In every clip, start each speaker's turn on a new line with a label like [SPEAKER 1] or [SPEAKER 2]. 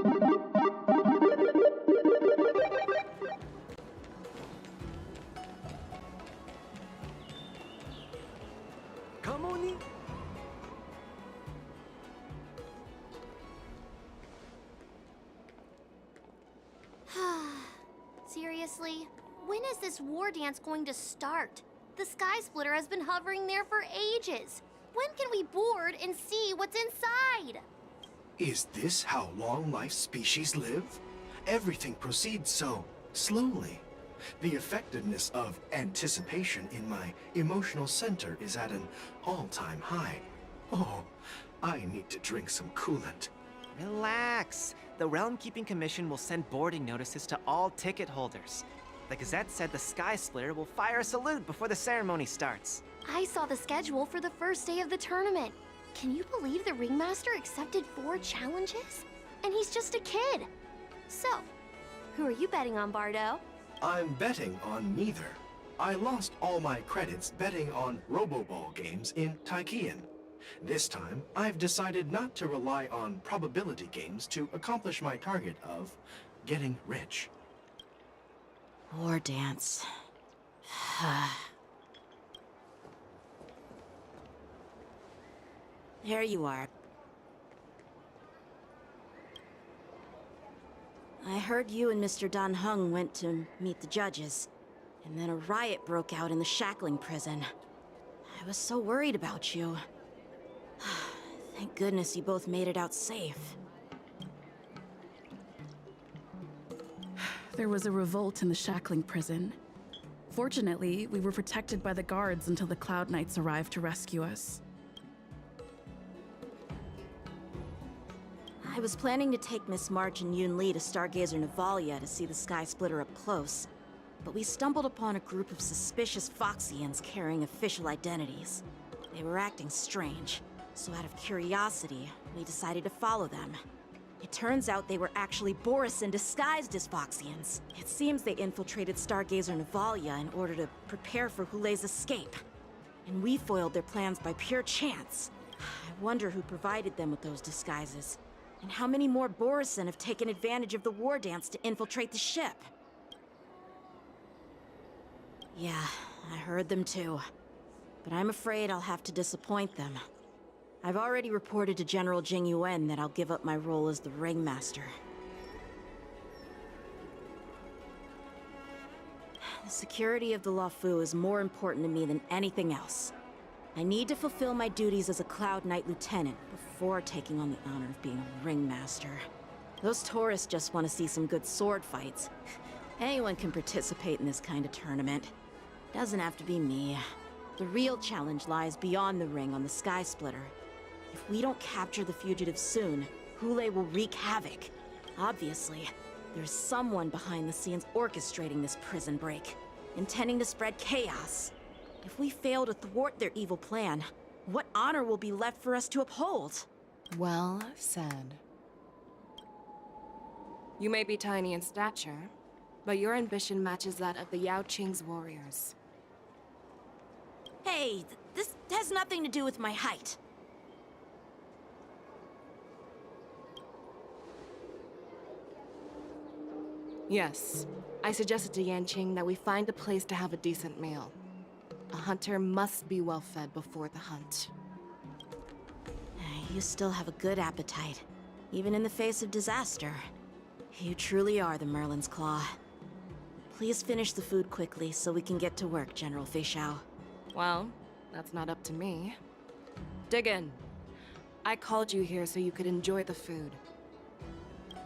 [SPEAKER 1] Come on in.
[SPEAKER 2] Seriously? When is this war dance going to start? The Sky Splitter has been hovering there for ages. When can we board and see what's inside?
[SPEAKER 3] Is this how long-life species live? Everything proceeds so slowly. The effectiveness of anticipation in my emotional center is at an all-time high. Oh, I need to drink some coolant.
[SPEAKER 4] Relax. The Realm Keeping Commission will send boarding notices to all ticket holders. The Gazette said the Sky Splitter will fire a salute before the ceremony starts.
[SPEAKER 2] I saw the schedule for the first day of the tournament. Can you believe the Ringmaster accepted 4 challenges? And he's just a kid. So, who are you betting on, Bardo?
[SPEAKER 3] I'm betting on neither. I lost all my credits betting on Roboball games in Taikian. This time, I've decided not to rely on probability games to accomplish my target of getting rich.
[SPEAKER 5] War dance. There you are. I heard you and Mr. Dan Heng went to meet the judges, and then a riot broke out in the shackling prison. I was so worried about you. Thank goodness you both made it out safe.
[SPEAKER 6] There was a revolt in the shackling prison. Fortunately, we were protected by the guards until the Cloud Knights arrived to rescue us.
[SPEAKER 5] I was planning to take Miss March and Yunli to Stargazer Navalia to see the Sky Splitter up close, but we stumbled upon a group of suspicious Foxians carrying official identities. They were acting strange, so out of curiosity, we decided to follow them. It turns out they were actually Borisin disguised as Foxians. It seems they infiltrated Stargazer Navalia in order to prepare for Hulei's escape. And we foiled their plans by pure chance. I wonder who provided them with those disguises. And how many more Borisin have taken advantage of the war dance to infiltrate the ship? Yeah, I heard them too. But I'm afraid I'll have to disappoint them. I've already reported to General Jing Yuan that I'll give up my role as the Ringmaster. The security of the Luofu is more important to me than anything else. I need to fulfill my duties as a Cloud Knight Lieutenant before taking on the honor of being a Ringmaster. Those tourists just want to see some good sword fights. Anyone can participate in this kind of tournament. Doesn't have to be me. The real challenge lies beyond the ring on the Sky Splitter. If we don't capture the fugitives soon, Hulei will wreak havoc. Obviously, there's someone behind the scenes orchestrating this prison break, intending to spread chaos. If we fail to thwart their evil plan, what honor will be left for us to uphold?
[SPEAKER 7] Well said. You may be tiny in stature, but your ambition matches that of the Yao Qing's warriors.
[SPEAKER 5] Hey, this has nothing to do with my height.
[SPEAKER 7] Yes, I suggested to Yanqing that we find a place to have a decent meal. A hunter must be well fed before the hunt.
[SPEAKER 5] You still have a good appetite, even in the face of disaster. You truly are the Merlin's Claw. Please finish the food quickly so we can get to work, General Feixiao.
[SPEAKER 7] Well, that's not up to me. Dig in. I called you here so you could enjoy the food.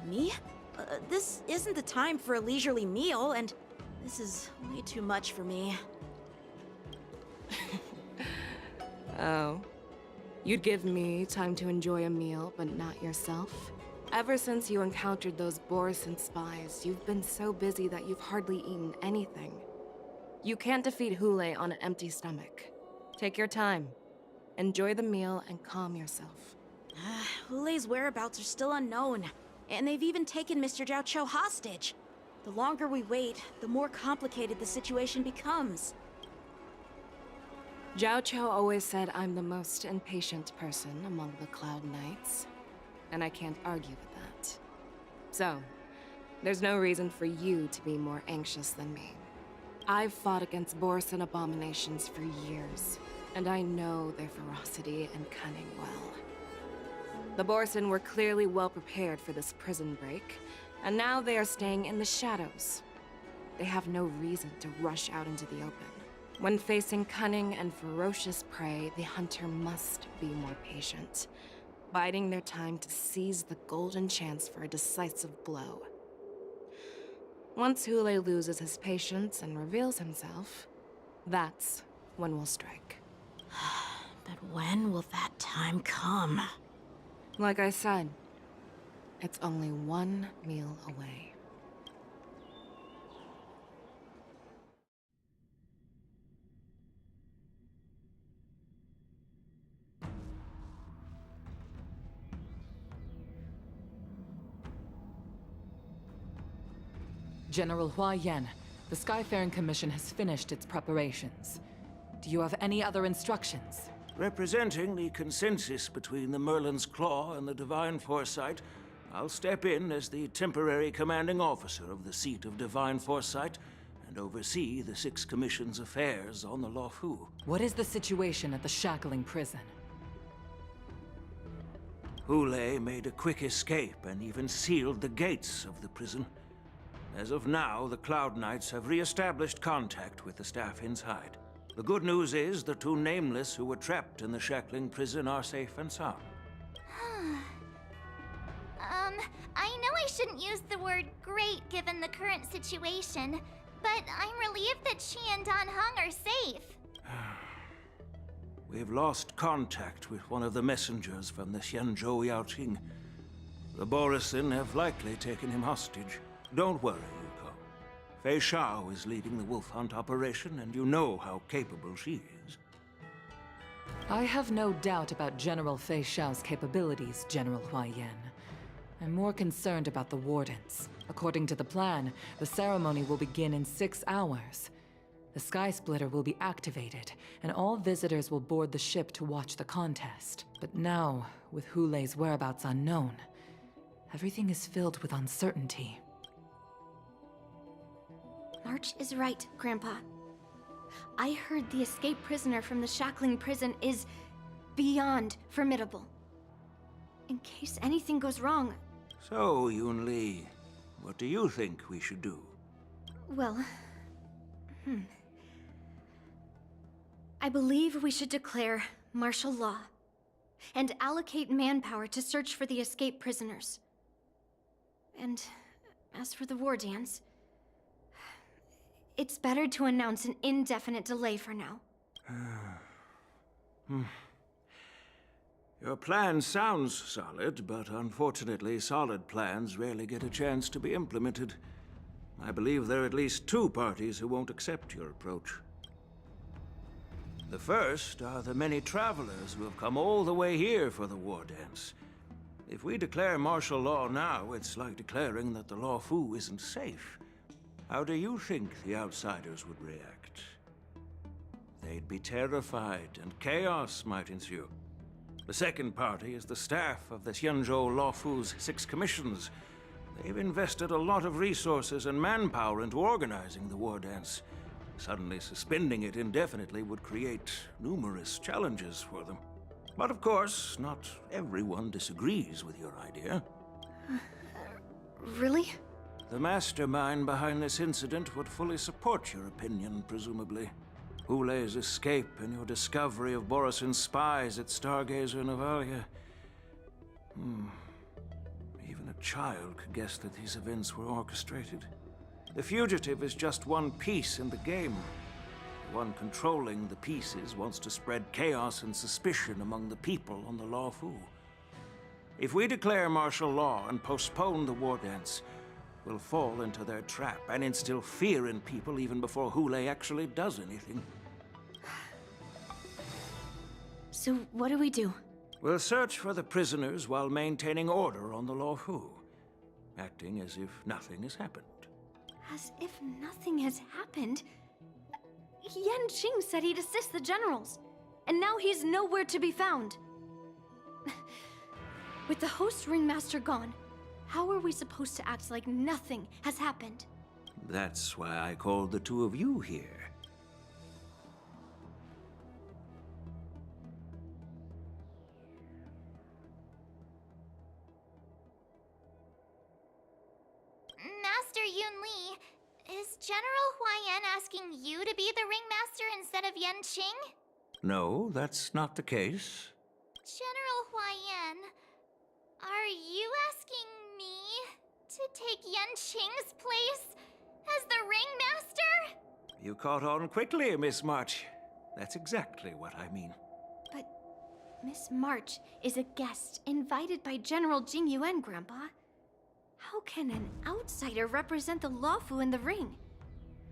[SPEAKER 5] Me? This isn't the time for a leisurely meal, and this is way too much for me.
[SPEAKER 7] Oh. You'd give me time to enjoy a meal, but not yourself? Ever since you encountered those Borisin spies, you've been so busy that you've hardly eaten anything. You can't defeat Hulei on an empty stomach. Take your time. Enjoy the meal and calm yourself.
[SPEAKER 5] Hulei's whereabouts are still unknown, and they've even taken Mr. Zhao Cho hostage. The longer we wait, the more complicated the situation becomes.
[SPEAKER 7] Zhao Cho always said I'm the most impatient person among the Cloud Knights, and I can't argue with that. So, there's no reason for you to be more anxious than me. I've fought against Borson abominations for years, and I know their ferocity and cunning well. The Borson were clearly well prepared for this prison break, and now they are staying in the shadows. They have no reason to rush out into the open. When facing cunning and ferocious prey, the hunter must be more patient, biding their time to seize the golden chance for a decisive blow. Once Hule loses his patience and reveals himself, that's when we'll strike.
[SPEAKER 5] But when will that time come?
[SPEAKER 7] Like I said, it's only one meal away.
[SPEAKER 1] General Hua Yan, the Skyfaring Commission has finished its preparations. Do you have any other instructions?
[SPEAKER 8] Representing the consensus between the Merlin's Claw and the Divine Foresight, I'll step in as the temporary commanding officer of the seat of Divine Foresight and oversee the Six Commission's affairs on the Luofu.
[SPEAKER 1] What is the situation at the Shackling prison?
[SPEAKER 8] Hule made a quick escape and even sealed the gates of the prison. As of now, the Cloud Knights have re-established contact with the staff inside. The good news is the two Nameless who were trapped in the Shackling prison are safe and sound.
[SPEAKER 9] I know I shouldn't use the word great given the current situation, but I'm relieved that she and Dan Heng are safe.
[SPEAKER 8] We've lost contact with one of the messengers from the Xianzhou Yaoqing. The Borison have likely taken him hostage. Don't worry, Yuko. Feixiao is leading the wolf hunt operation, and you know how capable she is.
[SPEAKER 1] I have no doubt about General Feixiao's capabilities, General Hua Yan. I'm more concerned about the Wardens. According to the plan, the ceremony will begin in 6 hours. The Sky Splitter will be activated, and all visitors will board the ship to watch the contest. But now, with Hule's whereabouts unknown, everything is filled with uncertainty.
[SPEAKER 2] March is right, Grandpa. I heard the escaped prisoner from the Shackling prison is beyond formidable. In case anything goes wrong...
[SPEAKER 8] So, Yunli, what do you think we should do?
[SPEAKER 2] Well... I believe we should declare martial law and allocate manpower to search for the escaped prisoners. And as for the war dance, it's better to announce an indefinite delay for now.
[SPEAKER 8] Your plan sounds solid, but unfortunately solid plans rarely get a chance to be implemented. I believe there are at least 2 parties who won't accept your approach. The first are the many travelers who have come all the way here for the war dance. If we declare martial law now, it's like declaring that the Luofu isn't safe. How do you think the outsiders would react? They'd be terrified, and chaos might ensue. The second party is the staff of the Xianzhou Luofu's 6 commissions. They've invested a lot of resources and manpower into organizing the war dance. Suddenly suspending it indefinitely would create numerous challenges for them. But of course, not everyone disagrees with your idea.
[SPEAKER 2] Really?
[SPEAKER 8] The mastermind behind this incident would fully support your opinion, presumably. Hule's escape and your discovery of Borison's spies at Stargazer Navalia. Even a child could guess that these events were orchestrated. The fugitive is just one piece in the game. The one controlling the pieces wants to spread chaos and suspicion among the people on the Luofu. If we declare martial law and postpone the war dance, we'll fall into their trap and instill fear in people even before Hule actually does anything.
[SPEAKER 2] So what do we do?
[SPEAKER 8] We'll search for the prisoners while maintaining order on the Luofu, acting as if nothing has happened.
[SPEAKER 2] As if nothing has happened? Yan Qing said he'd assist the generals, and now he's nowhere to be found. With the host ringmaster gone, How are we supposed to act like nothing has happened?
[SPEAKER 8] That's why I called the two of you here.
[SPEAKER 9] Master Yunli, is General Huaiyan asking you to be the ringmaster instead of Yanqing?
[SPEAKER 8] No, that's not the case.
[SPEAKER 9] General Huaiyan, are you asking me to take Yanqing's place as the ringmaster?
[SPEAKER 8] You caught on quickly, Miss March. That's exactly what I mean.
[SPEAKER 2] But Miss March is a guest invited by General Jing Yuan, Grandpa. How can an outsider represent the Lawfu in the ring?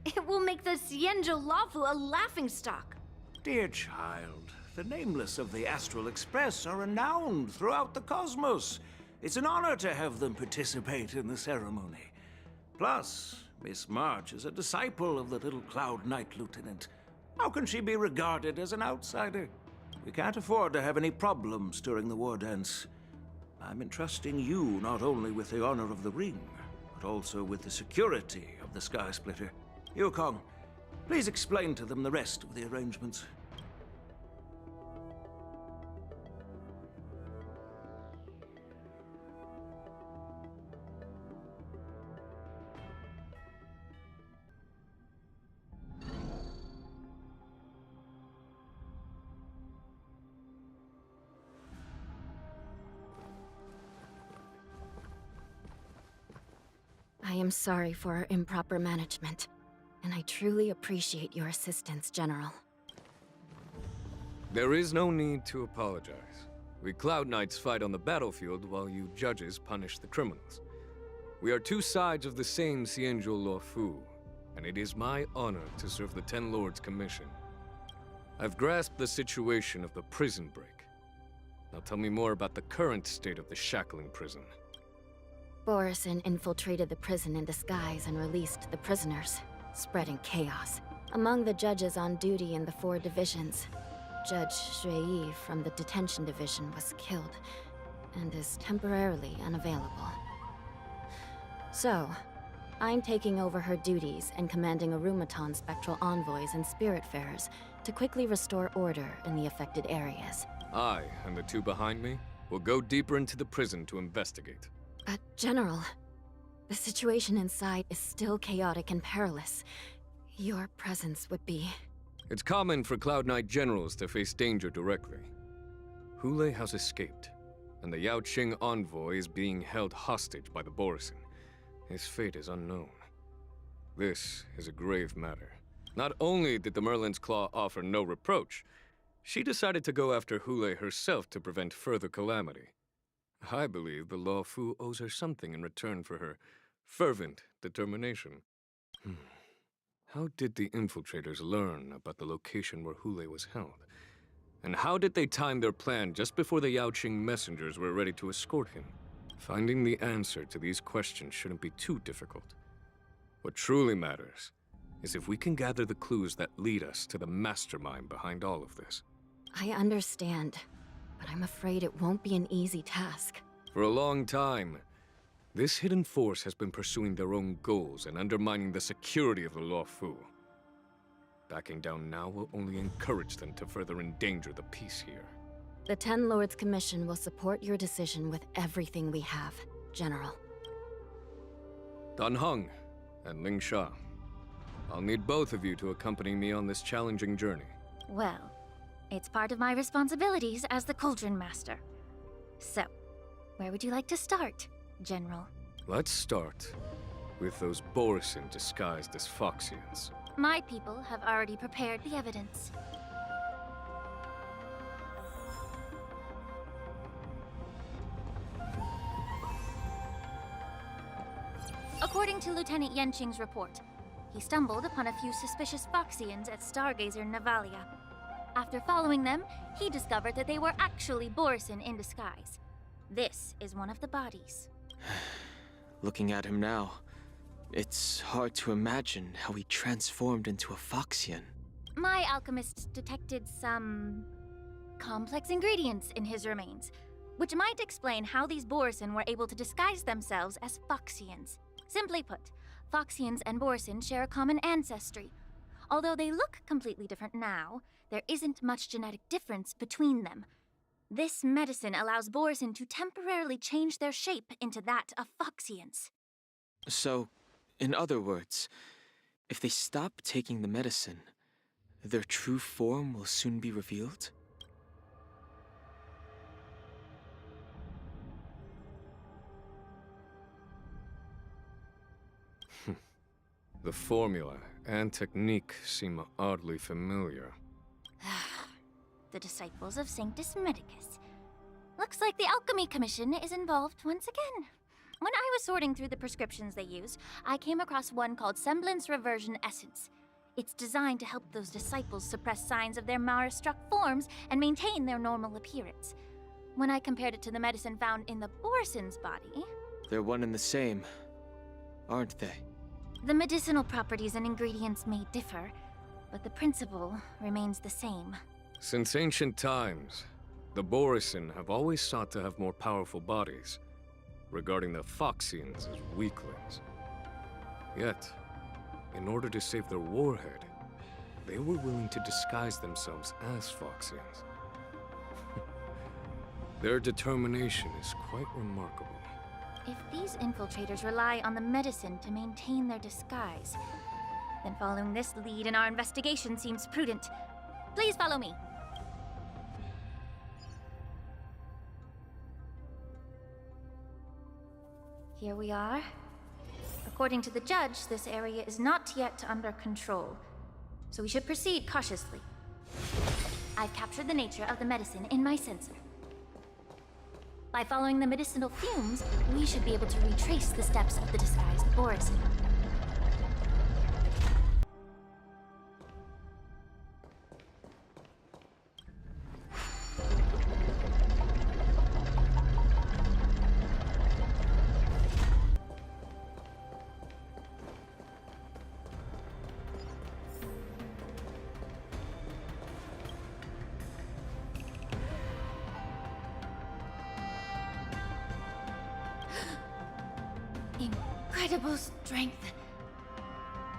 [SPEAKER 2] It will make the Xianzhou Lawfu a laughingstock.
[SPEAKER 8] Dear child, the nameless of the Astral Express are renowned throughout the cosmos. It's an honor to have them participate in the ceremony. Plus, Miss March is a disciple of the little Cloud Knight Lieutenant. How can she be regarded as an outsider? We can't afford to have any problems during the war dance. I'm entrusting you not only with the honor of the ring, but also with the security of the Sky Splitter. Yukong, please explain to them the rest of the arrangements.
[SPEAKER 5] I am sorry for our improper management, and I truly appreciate your assistance, General.
[SPEAKER 10] There is no need to apologize. We Cloud Knights fight on the battlefield while you judges punish the criminals. We are two sides of the same Xianzhou Luofu, and it is my honor to serve the Ten Lords' commission. I've grasped the situation of the prison break. Now tell me more about the current state of the shackling prison.
[SPEAKER 5] Borison infiltrated the prison in disguise and released the prisoners, spreading chaos. Among the judges on duty in the 4 divisions, Judge Shui from the detention division was killed and is temporarily unavailable. So, I'm taking over her duties and commanding Arumaton spectral envoys and spiritfarers to quickly restore order in the affected areas.
[SPEAKER 10] I and the two behind me will go deeper into the prison to investigate.
[SPEAKER 5] But, General, the situation inside is still chaotic and perilous. Your presence would be...
[SPEAKER 10] It's common for Cloud Knight generals to face danger directly. Hule has escaped, and the Yaoqing envoy is being held hostage by the Borison. His fate is unknown. This is a grave matter. Not only did the Merlin's Claw offer no reproach, she decided to go after Hule herself to prevent further calamity. I believe the Luofu owes her something in return for her fervent determination. How did the infiltrators learn about the location where Hule was held? And how did they time their plan just before the Yaoqing messengers were ready to escort him? Finding the answer to these questions shouldn't be too difficult. What truly matters is if we can gather the clues that lead us to the mastermind behind all of this.
[SPEAKER 5] I understand, but I'm afraid it won't be an easy task.
[SPEAKER 10] For a long time, this hidden force has been pursuing their own goals and undermining the security of the Luofu. Backing down now will only encourage them to further endanger the peace here.
[SPEAKER 5] The Ten Lords Commission will support your decision with everything we have, General.
[SPEAKER 10] Dan Heng and Ling Sha, I'll need both of you to accompany me on this challenging journey.
[SPEAKER 11] Well, it's part of my responsibilities as the Cauldron Master. So, where would you like to start, General?
[SPEAKER 10] Let's start with those Borison disguised as Foxians.
[SPEAKER 11] My people have already prepared the evidence. According to Lieutenant Yanqing's report, he stumbled upon a few suspicious Foxians at Stargazer Navalia. After following them, he discovered that they were actually Borison in disguise. This is one of the bodies.
[SPEAKER 12] Looking at him now, it's hard to imagine how he transformed into a Foxian.
[SPEAKER 11] My alchemists detected some complex ingredients in his remains. which might explain how these Borson were able to disguise themselves as Foxians. Simply put, Foxians and Borson share a common ancestry. Although they look completely different now, there isn't much genetic difference between them. This medicine allows Borson to temporarily change their shape into that of Foxians.
[SPEAKER 12] So, in other words, if they stop taking the medicine, their true form will soon be revealed?
[SPEAKER 10] The formula and technique seem oddly familiar.
[SPEAKER 11] The disciples of Sanctus Medicus. Looks like the Alchemy Commission is involved once again. When I was sorting through the prescriptions they use, I came across one called Semblance Reversion Essence. It's designed to help those disciples suppress signs of their Mara-struck forms and maintain their normal appearance. When I compared it to the medicine found in the Borson's body...
[SPEAKER 12] They're one and the same, aren't they?
[SPEAKER 11] The medicinal properties and ingredients may differ, but the principle remains the same.
[SPEAKER 10] Since ancient times, the Borson have always sought to have more powerful bodies, regarding the Foxians as weaklings. Yet, in order to save their warhead, they were willing to disguise themselves as Foxians. Their determination is quite remarkable.
[SPEAKER 11] If these infiltrators rely on the medicine to maintain their disguise, then following this lead in our investigation seems prudent. Please follow me. Here we are. According to the judge, this area is not yet under control, so we should proceed cautiously. I've captured the nature of the medicine in my sensor. By following the medicinal fumes, we should be able to retrace the steps of the disguised Borson. Incredible strength.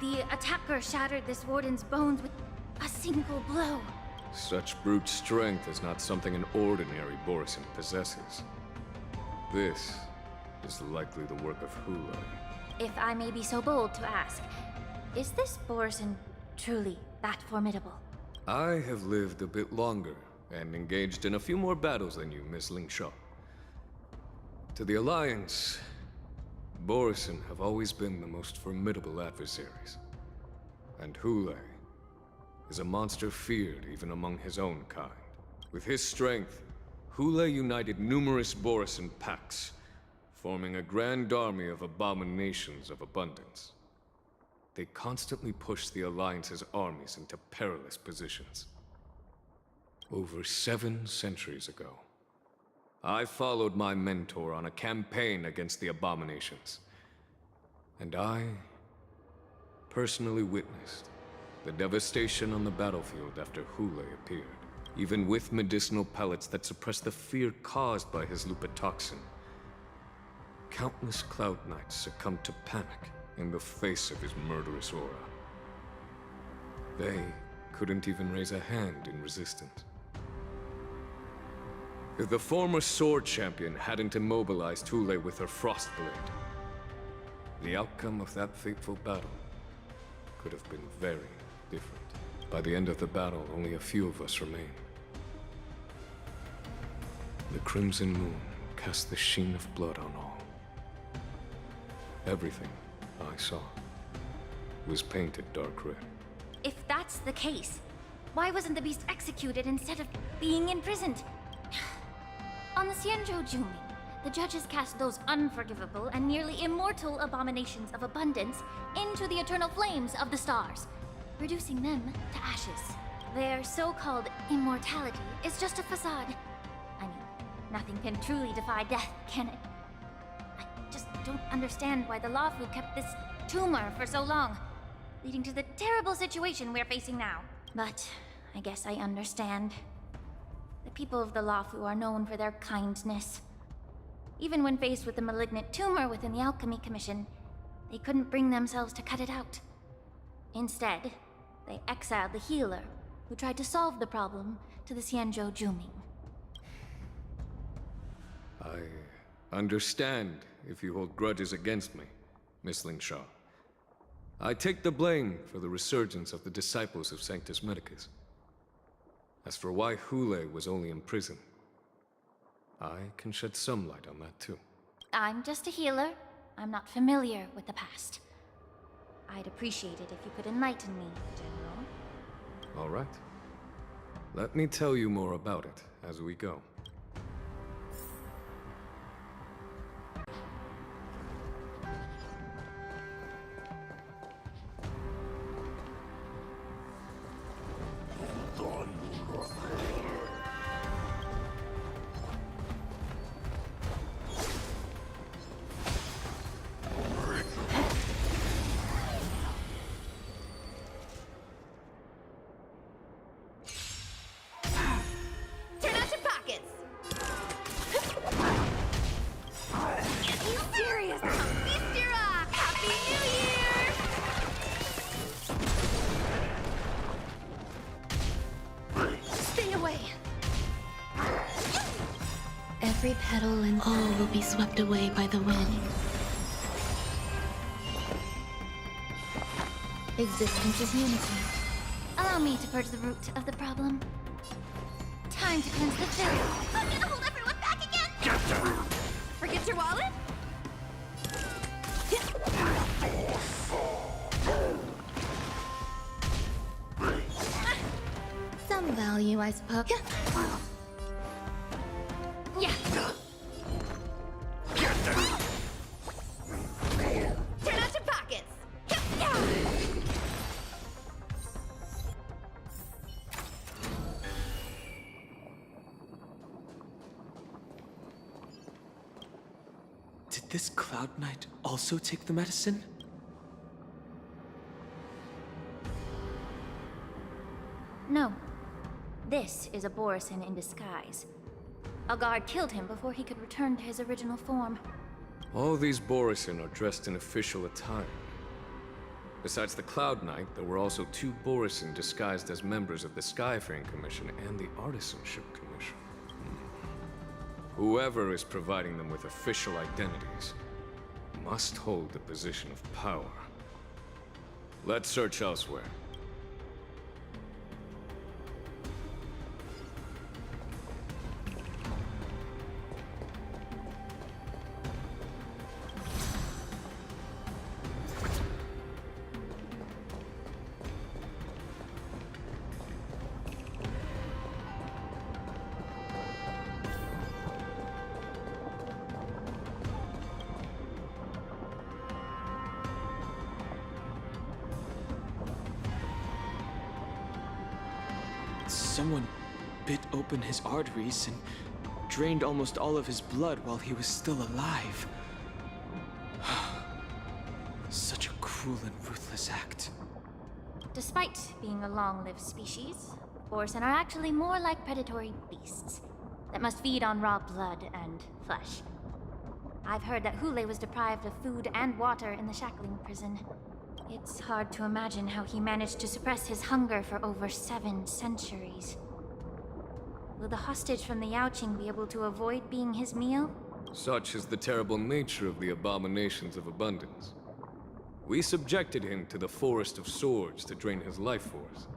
[SPEAKER 11] The attacker shattered this warden's bones with a single blow.
[SPEAKER 10] Such brute strength is not something an ordinary Borson possesses. This is likely the work of Hula.
[SPEAKER 11] If I may be so bold to ask, is this Borson truly that formidable?
[SPEAKER 10] I have lived a bit longer and engaged in a few more battles than you, Miss Lingshaw. To the Alliance, Borson have always been the most formidable adversaries. And Hule is a monster feared even among his own kind. With his strength, Hule united numerous Borson packs, forming a grand army of abominations of abundance. They constantly pushed the Alliance's armies into perilous positions. Over 7 centuries ago, I followed my mentor on a campaign against the abominations. And I personally witnessed the devastation on the battlefield after Hule appeared. Even with medicinal pellets that suppressed the fear caused by his lupitoxin, countless Cloud Knights succumbed to panic in the face of his murderous aura. They couldn't even raise a hand in resistance. If the former Sword Champion hadn't immobilized Hule with her Frostblade, the outcome of that fateful battle could have been very different. By the end of the battle, only a few of us remained. The Crimson Moon cast the sheen of blood on all. Everything I saw was painted dark red.
[SPEAKER 11] If that's the case, why wasn't the beast executed instead of being imprisoned? On the Xianzhou Junli, the judges cast those unforgivable and nearly immortal abominations of abundance into the eternal flames of the stars, reducing them to ashes. Their so-called immortality is just a facade. I mean, nothing can truly defy death, can it? I just don't understand why the Lawfu kept this tumor for so long, leading to the terrible situation we're facing now. But I guess I understand. The people of the Lafu are known for their kindness. Even when faced with a malignant tumor within the Alchemy Commission, they couldn't bring themselves to cut it out. Instead, they exiled the healer, who tried to solve the problem, to the Xianzhou Juming.
[SPEAKER 10] I understand if you hold grudges against me, Miss Lingshaw. I take the blame for the resurgence of the disciples of Sanctus Medicus. As for why Hule was only in prison, I can shed some light on that too.
[SPEAKER 11] I'm just a healer. I'm not familiar with the past. I'd appreciate it if you could enlighten me, General.
[SPEAKER 10] All right. Let me tell you more about it as we go.
[SPEAKER 13] Every petal and all will be swept away by the wind. Existence is unity.
[SPEAKER 11] Allow me to purge the root of the problem. Time to cleanse the filth.
[SPEAKER 9] I'm gonna hold everyone back again!
[SPEAKER 3] Get down!
[SPEAKER 2] Forget your wallet?
[SPEAKER 13] Some value, I suppose.
[SPEAKER 11] Yeah.
[SPEAKER 3] Get down!
[SPEAKER 2] Turn out your pockets!
[SPEAKER 12] Did this Cloud Knight also take the medicine?
[SPEAKER 11] No. This is a Borisin in disguise. A guard killed him before he could return to his original form.
[SPEAKER 10] All these Borisin are dressed in official attire. Besides the Cloud Knight, there were also 2 Borisin disguised as members of the Skyfaring Commission and the Artisanship Commission. Whoever is providing them with official identities must hold the position of power. Let's search elsewhere.
[SPEAKER 12] Someone bit open his arteries and drained almost all of his blood while he was still alive. Such a cruel and ruthless act.
[SPEAKER 11] Despite being a long-lived species, Borisin are actually more like predatory beasts that must feed on raw blood and flesh. I've heard that Hule was deprived of food and water in the shackling prison. It's hard to imagine how he managed to suppress his hunger for over 7 centuries. Will the hostage from the Yaoqing be able to avoid being his meal?
[SPEAKER 10] Such is the terrible nature of the abominations of abundance. We subjected him to the Forest of Swords to drain his life force.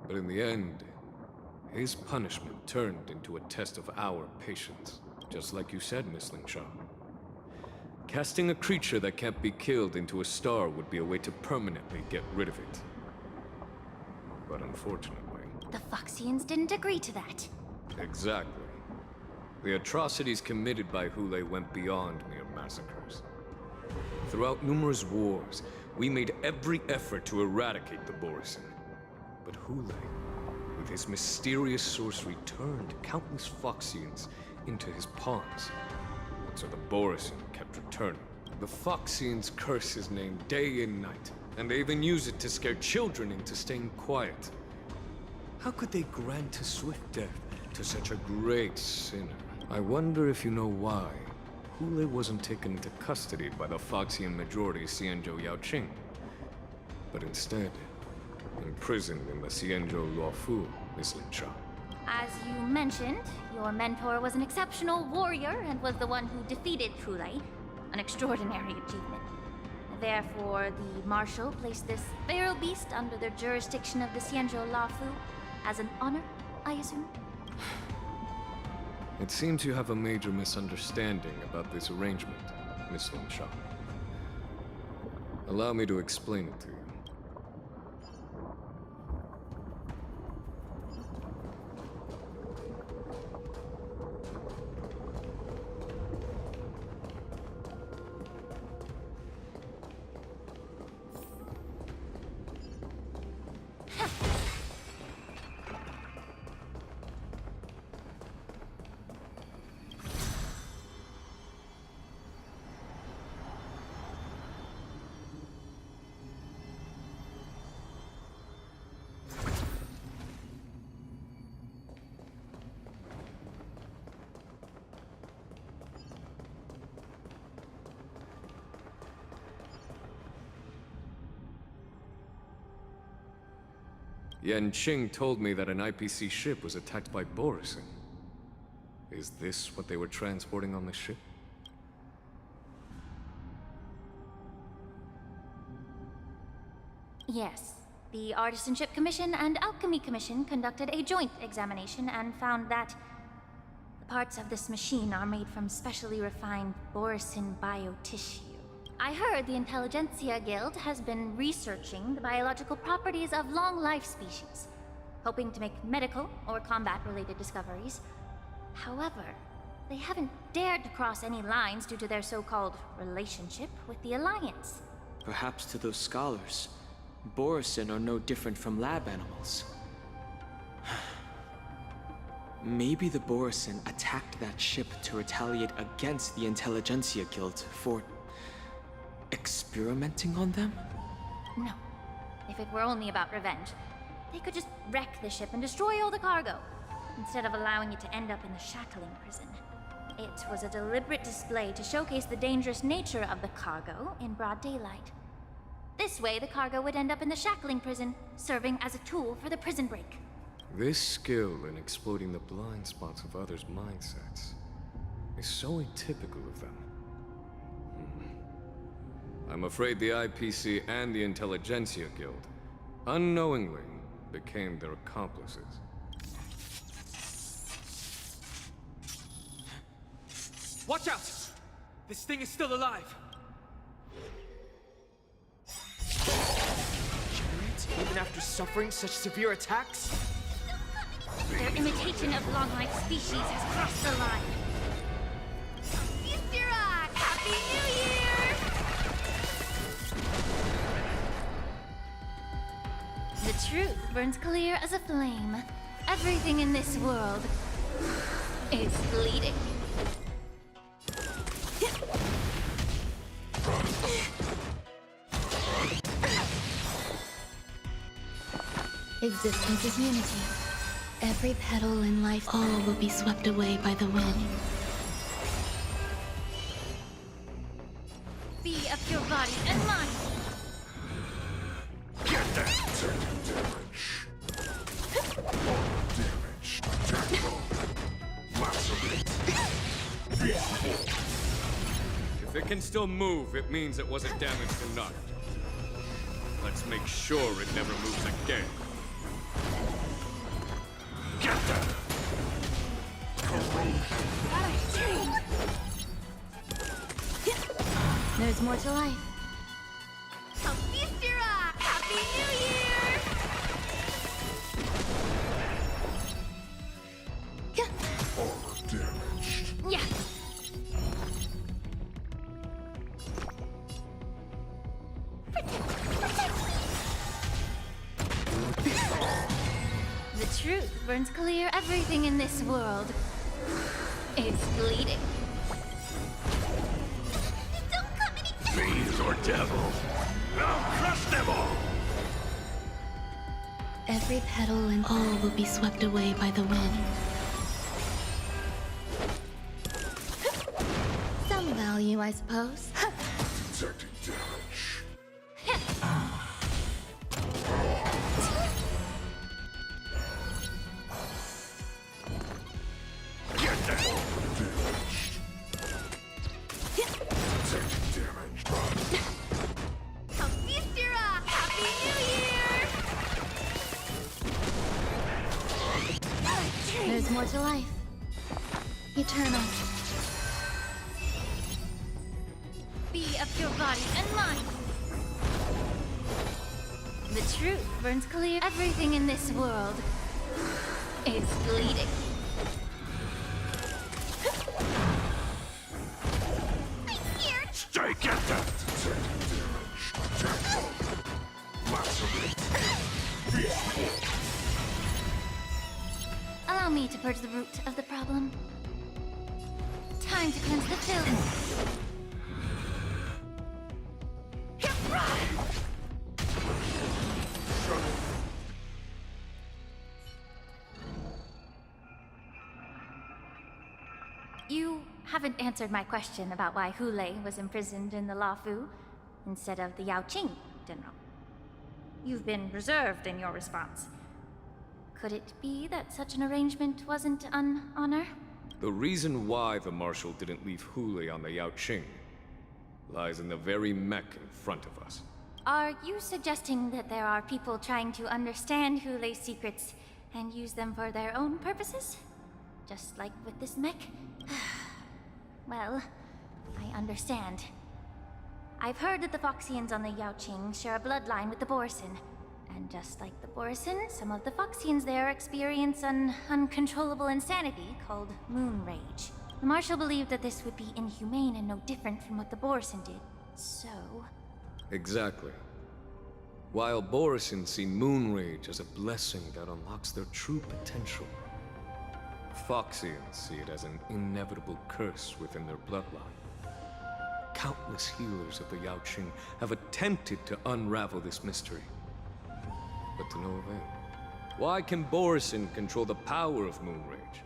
[SPEAKER 10] But in the end, his punishment turned into a test of our patience. Just like you said, Miss Lingshaw. Casting a creature that can't be killed into a star would be a way to permanently get rid of it. But unfortunately...
[SPEAKER 11] The Foxians didn't agree to that.
[SPEAKER 10] Exactly. The atrocities committed by Hule went beyond mere massacres. Throughout numerous wars, we made every effort to eradicate the Borisin. But Hule, with his mysterious sorcery, turned countless Foxians into his pawns. And so the Borisin kept returning. The Foxians curse his name day and night, and they even use it to scare children into staying quiet. How could they grant a swift death to such a great sinner. I wonder if you know why Hule wasn't taken into custody by the Foxian majority Xianzhou Yaoqing, but instead imprisoned in the Xianzhou Luofu, Miss Lin Sha.
[SPEAKER 11] As you mentioned, your mentor was an exceptional warrior and was the one who defeated Hule, an extraordinary achievement. Therefore, the Marshal placed this feral beast under the jurisdiction of the Xianzhou Luofu as an honor, I assume?
[SPEAKER 10] It seems you have a major misunderstanding about this arrangement, Miss Lin Sha. Allow me to explain it to you. Yanqing told me that an IPC ship was attacked by Borison. Is this what they were transporting on the ship?
[SPEAKER 11] Yes. The Artisanship Commission and Alchemy Commission conducted a joint examination and found that the parts of this machine are made from specially refined Borison biotissue. I heard the Intelligentsia Guild has been researching the biological properties of long-life species, hoping to make medical or combat-related discoveries. However, they haven't dared to cross any lines due to their so-called relationship with the Alliance.
[SPEAKER 12] Perhaps to those scholars, Borison are no different from lab animals. Maybe the Borison attacked that ship to retaliate against the Intelligentsia Guild for experimenting on them?
[SPEAKER 11] No. If it were only about revenge, they could just wreck the ship and destroy all the cargo, instead of allowing it to end up in the shackling prison. It was a deliberate display to showcase the dangerous nature of the cargo in broad daylight. This way, the cargo would end up in the shackling prison, serving as a tool for the prison break.
[SPEAKER 10] This skill in exploiting the blind spots of others' mindsets is so atypical of them. I'm afraid the IPC and the Intelligentsia Guild unknowingly became their accomplices.
[SPEAKER 12] Watch out! This thing is still alive! Even after suffering such severe attacks?
[SPEAKER 11] Their imitation of long-life species has crossed the line. Happy New Year! The truth burns clear as a flame. Everything in this world is bleeding.
[SPEAKER 13] Existence is unity. Every petal in life, all will be swept away by the wind.
[SPEAKER 11] Be of your body and mind.
[SPEAKER 14] Get that damage.
[SPEAKER 10] If it can still move, it means it wasn't damaged enough. Let's make sure it never moves again.
[SPEAKER 14] Get that.
[SPEAKER 11] There's more to life. Happy New Year!
[SPEAKER 14] All damaged.
[SPEAKER 11] Yeah. The truth burns clear. Everything in this world is bleeding.
[SPEAKER 9] Don't come any
[SPEAKER 14] Fiends or devils, I'll crush them all.
[SPEAKER 13] Every petal and all will be swept away by the wind. you, I suppose.
[SPEAKER 14] Detecting damage. Get that! Damaged. Detecting damage.
[SPEAKER 2] Happy New Year!
[SPEAKER 13] There's more to life. Eternal.
[SPEAKER 11] Be of your body and mind. The truth burns clear. Everything in this world is bleeding.
[SPEAKER 14] Stay, get that! Detecting damage. Macerate.
[SPEAKER 11] Allow me to purge the root of the problem. Time to cleanse the filth. You haven't answered my question about why Hulei was imprisoned in the Luofu instead of the Yaoqing, General. You've been reserved in your response. Could it be that such an arrangement wasn't an honor?
[SPEAKER 10] The reason why the Marshal didn't leave Hulei on the Yaoqing lies in the very mech in front of us.
[SPEAKER 11] Are you suggesting that there are people trying to understand Hulei's secrets and use them for their own purposes? Just like with this mech? Well, I understand. I've heard that the Foxians on the Yaoqing share a bloodline with the Borison. And just like the Borison, some of the Foxians there experience an uncontrollable insanity called moon rage. The Marshal believed that this would be inhumane and no different from what the Borison did. So...
[SPEAKER 10] Exactly. While Borison see moon rage as a blessing that unlocks their true potential, Foxians see it as an inevitable curse within their bloodline. Countless healers of the Yaoqing have attempted to unravel this mystery, but to no avail. Why can Borison control the power of moon rage?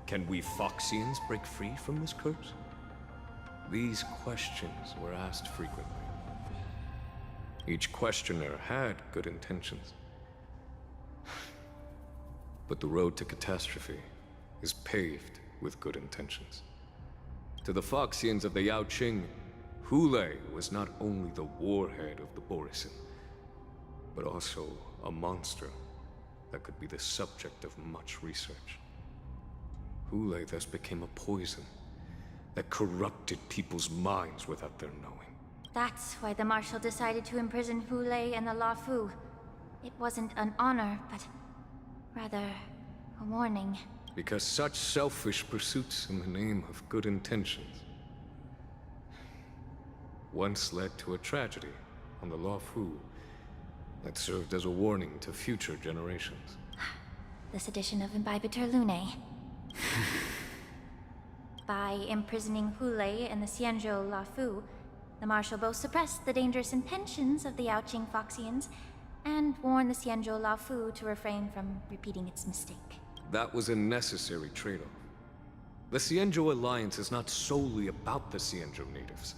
[SPEAKER 10] Can we Foxians break free from this curse? These questions were asked frequently. Each questioner had good intentions. But the road to catastrophe is paved with good intentions. To the Foxians of the Yaoqing, Hulei was not only the warhead of the Borison, but also a monster that could be the subject of much research. Hulei thus became a poison that corrupted people's minds without their knowing.
[SPEAKER 11] that's why the Marshal decided to imprison Hulei and the Luofu. It wasn't an honor, but rather a warning.
[SPEAKER 10] Because such selfish pursuits in the name of good intentions once led to a tragedy on the Luofu that served as a warning to future generations.
[SPEAKER 11] The sedition of Imbibitor Lunae. By imprisoning Hulei and the Xianzhou Luofu, the Marshal both suppressed the dangerous intentions of the Yaoqing Foxians and warned the Xianzhou Luofu to refrain from repeating its mistake.
[SPEAKER 10] That was a necessary trade-off. The Xianzhou Alliance is not solely about the Xianzhou natives.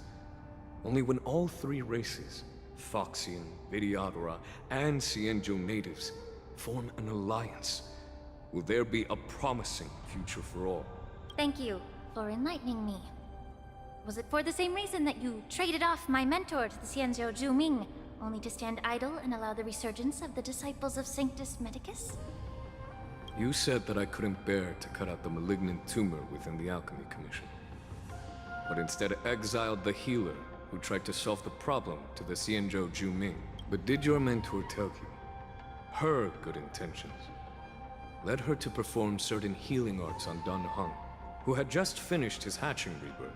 [SPEAKER 10] Only when all three races, Foxian, Vidyadhara, and Xianzhou natives, form an alliance, will there be a promising future for all.
[SPEAKER 11] Thank you for enlightening me. Was it for the same reason that you traded off my mentor to the Xianzhou Zhuming, only to stand idle and allow the resurgence of the disciples of Sanctus Medicus?
[SPEAKER 10] You said that I couldn't bear to cut out the malignant tumor within the Alchemy Commission, but instead exiled the healer who tried to solve the problem to the Xianzhou Zhuming. But did your mentor tell you her good intentions led her to perform certain healing arts on Dan Heng, who had just finished his hatching rebirth,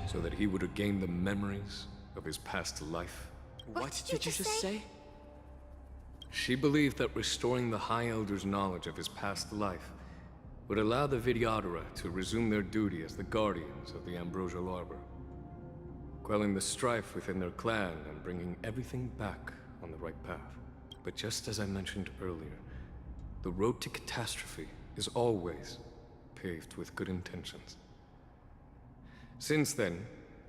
[SPEAKER 10] so that he would regain the memories of his past life?
[SPEAKER 12] What did you just say?
[SPEAKER 10] She believed that restoring the High Elder's knowledge of his past life would allow the Vidyadhara to resume their duty as the guardians of the Ambrosial Arbor, quelling the strife within their clan and bringing everything back on the right path. But just as I mentioned earlier, the road to catastrophe is always paved with good intentions. Since then,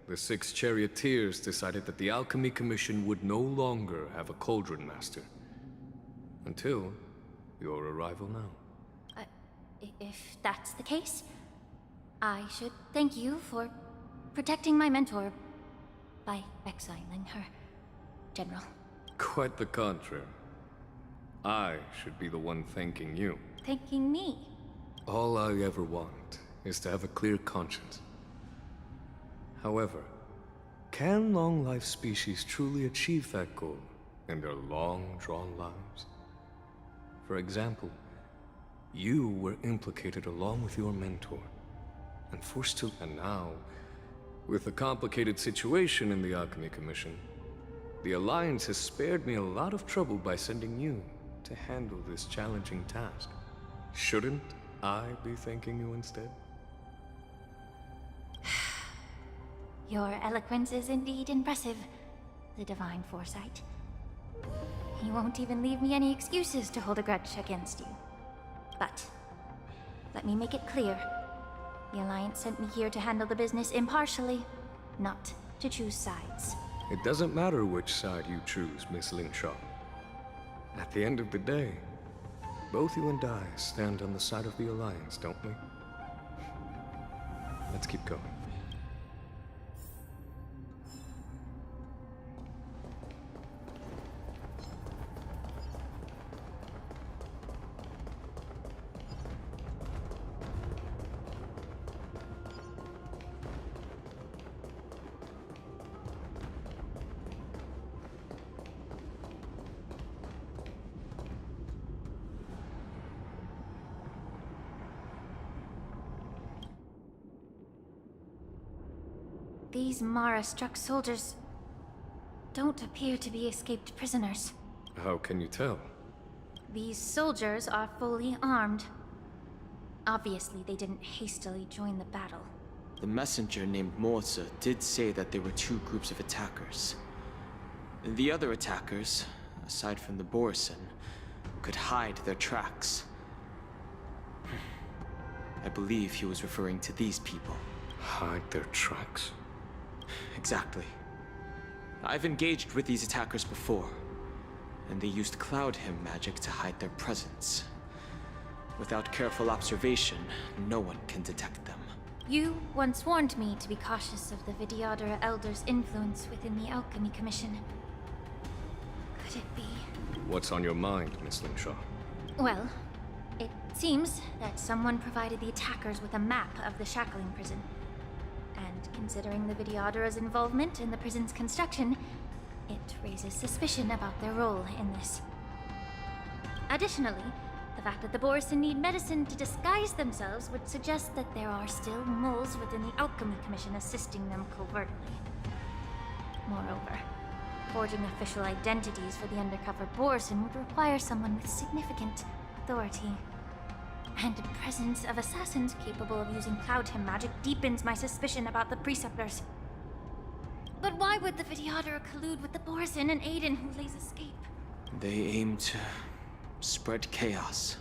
[SPEAKER 10] the 6 charioteers decided that the Alchemy Commission would no longer have a cauldron master. Until your arrival now.
[SPEAKER 11] If that's the case, I should thank you for protecting my mentor by exiling her, General.
[SPEAKER 10] Quite the contrary. I should be the one thanking you.
[SPEAKER 11] Thanking me?
[SPEAKER 10] All I ever want is to have a clear conscience. However, can long-life species truly achieve that goal in their long-drawn lives? For example, you were implicated along with your mentor, and forced to... And now, with the complicated situation in the Alchemy Commission, the Alliance has spared me a lot of trouble by sending you to handle this challenging task. Shouldn't I be thanking you instead?
[SPEAKER 11] Your eloquence is indeed impressive, the divine foresight. You won't even leave me any excuses to hold a grudge against you. But, let me make it clear. The Alliance sent me here to handle the business impartially, not to choose sides.
[SPEAKER 10] It doesn't matter which side you choose, Miss Lingshaw. At the end of the day, both you and I stand on the side of the Alliance, don't we? Let's keep going.
[SPEAKER 11] These Mara-struck soldiers don't appear to be escaped prisoners.
[SPEAKER 10] How can you tell?
[SPEAKER 11] These soldiers are fully armed. Obviously, they didn't hastily join the battle.
[SPEAKER 12] The messenger named Morza did say that there were 2 groups of attackers. The other attackers, aside from the Borison, could hide their tracks. I believe he was referring to these people.
[SPEAKER 10] Hide their tracks?
[SPEAKER 12] Exactly. I've engaged with these attackers before, and they used Cloud Hymn magic to hide their presence. Without careful observation, no one can detect them.
[SPEAKER 11] You once warned me to be cautious of the Vidyadhara Elder's influence within the Alchemy Commission. Could it be?
[SPEAKER 10] What's on your mind, Miss Lingshaw?
[SPEAKER 11] Well, it seems that someone provided the attackers with a map of the shackling prison. And considering the Vidyadhara's involvement in the prison's construction, it raises suspicion about their role in this. Additionally, the fact that the Borison need medicine to disguise themselves would suggest that there are still moles within the Alchemy Commission assisting them covertly. Moreover, forging official identities for the undercover Borison would require someone with significant authority. And the presence of assassins capable of using Cloud Hymn magic deepens my suspicion about the Preceptors. But why would the Vidyadhara collude with the Borison and aid in Hulei's escape?
[SPEAKER 12] They aim to spread chaos.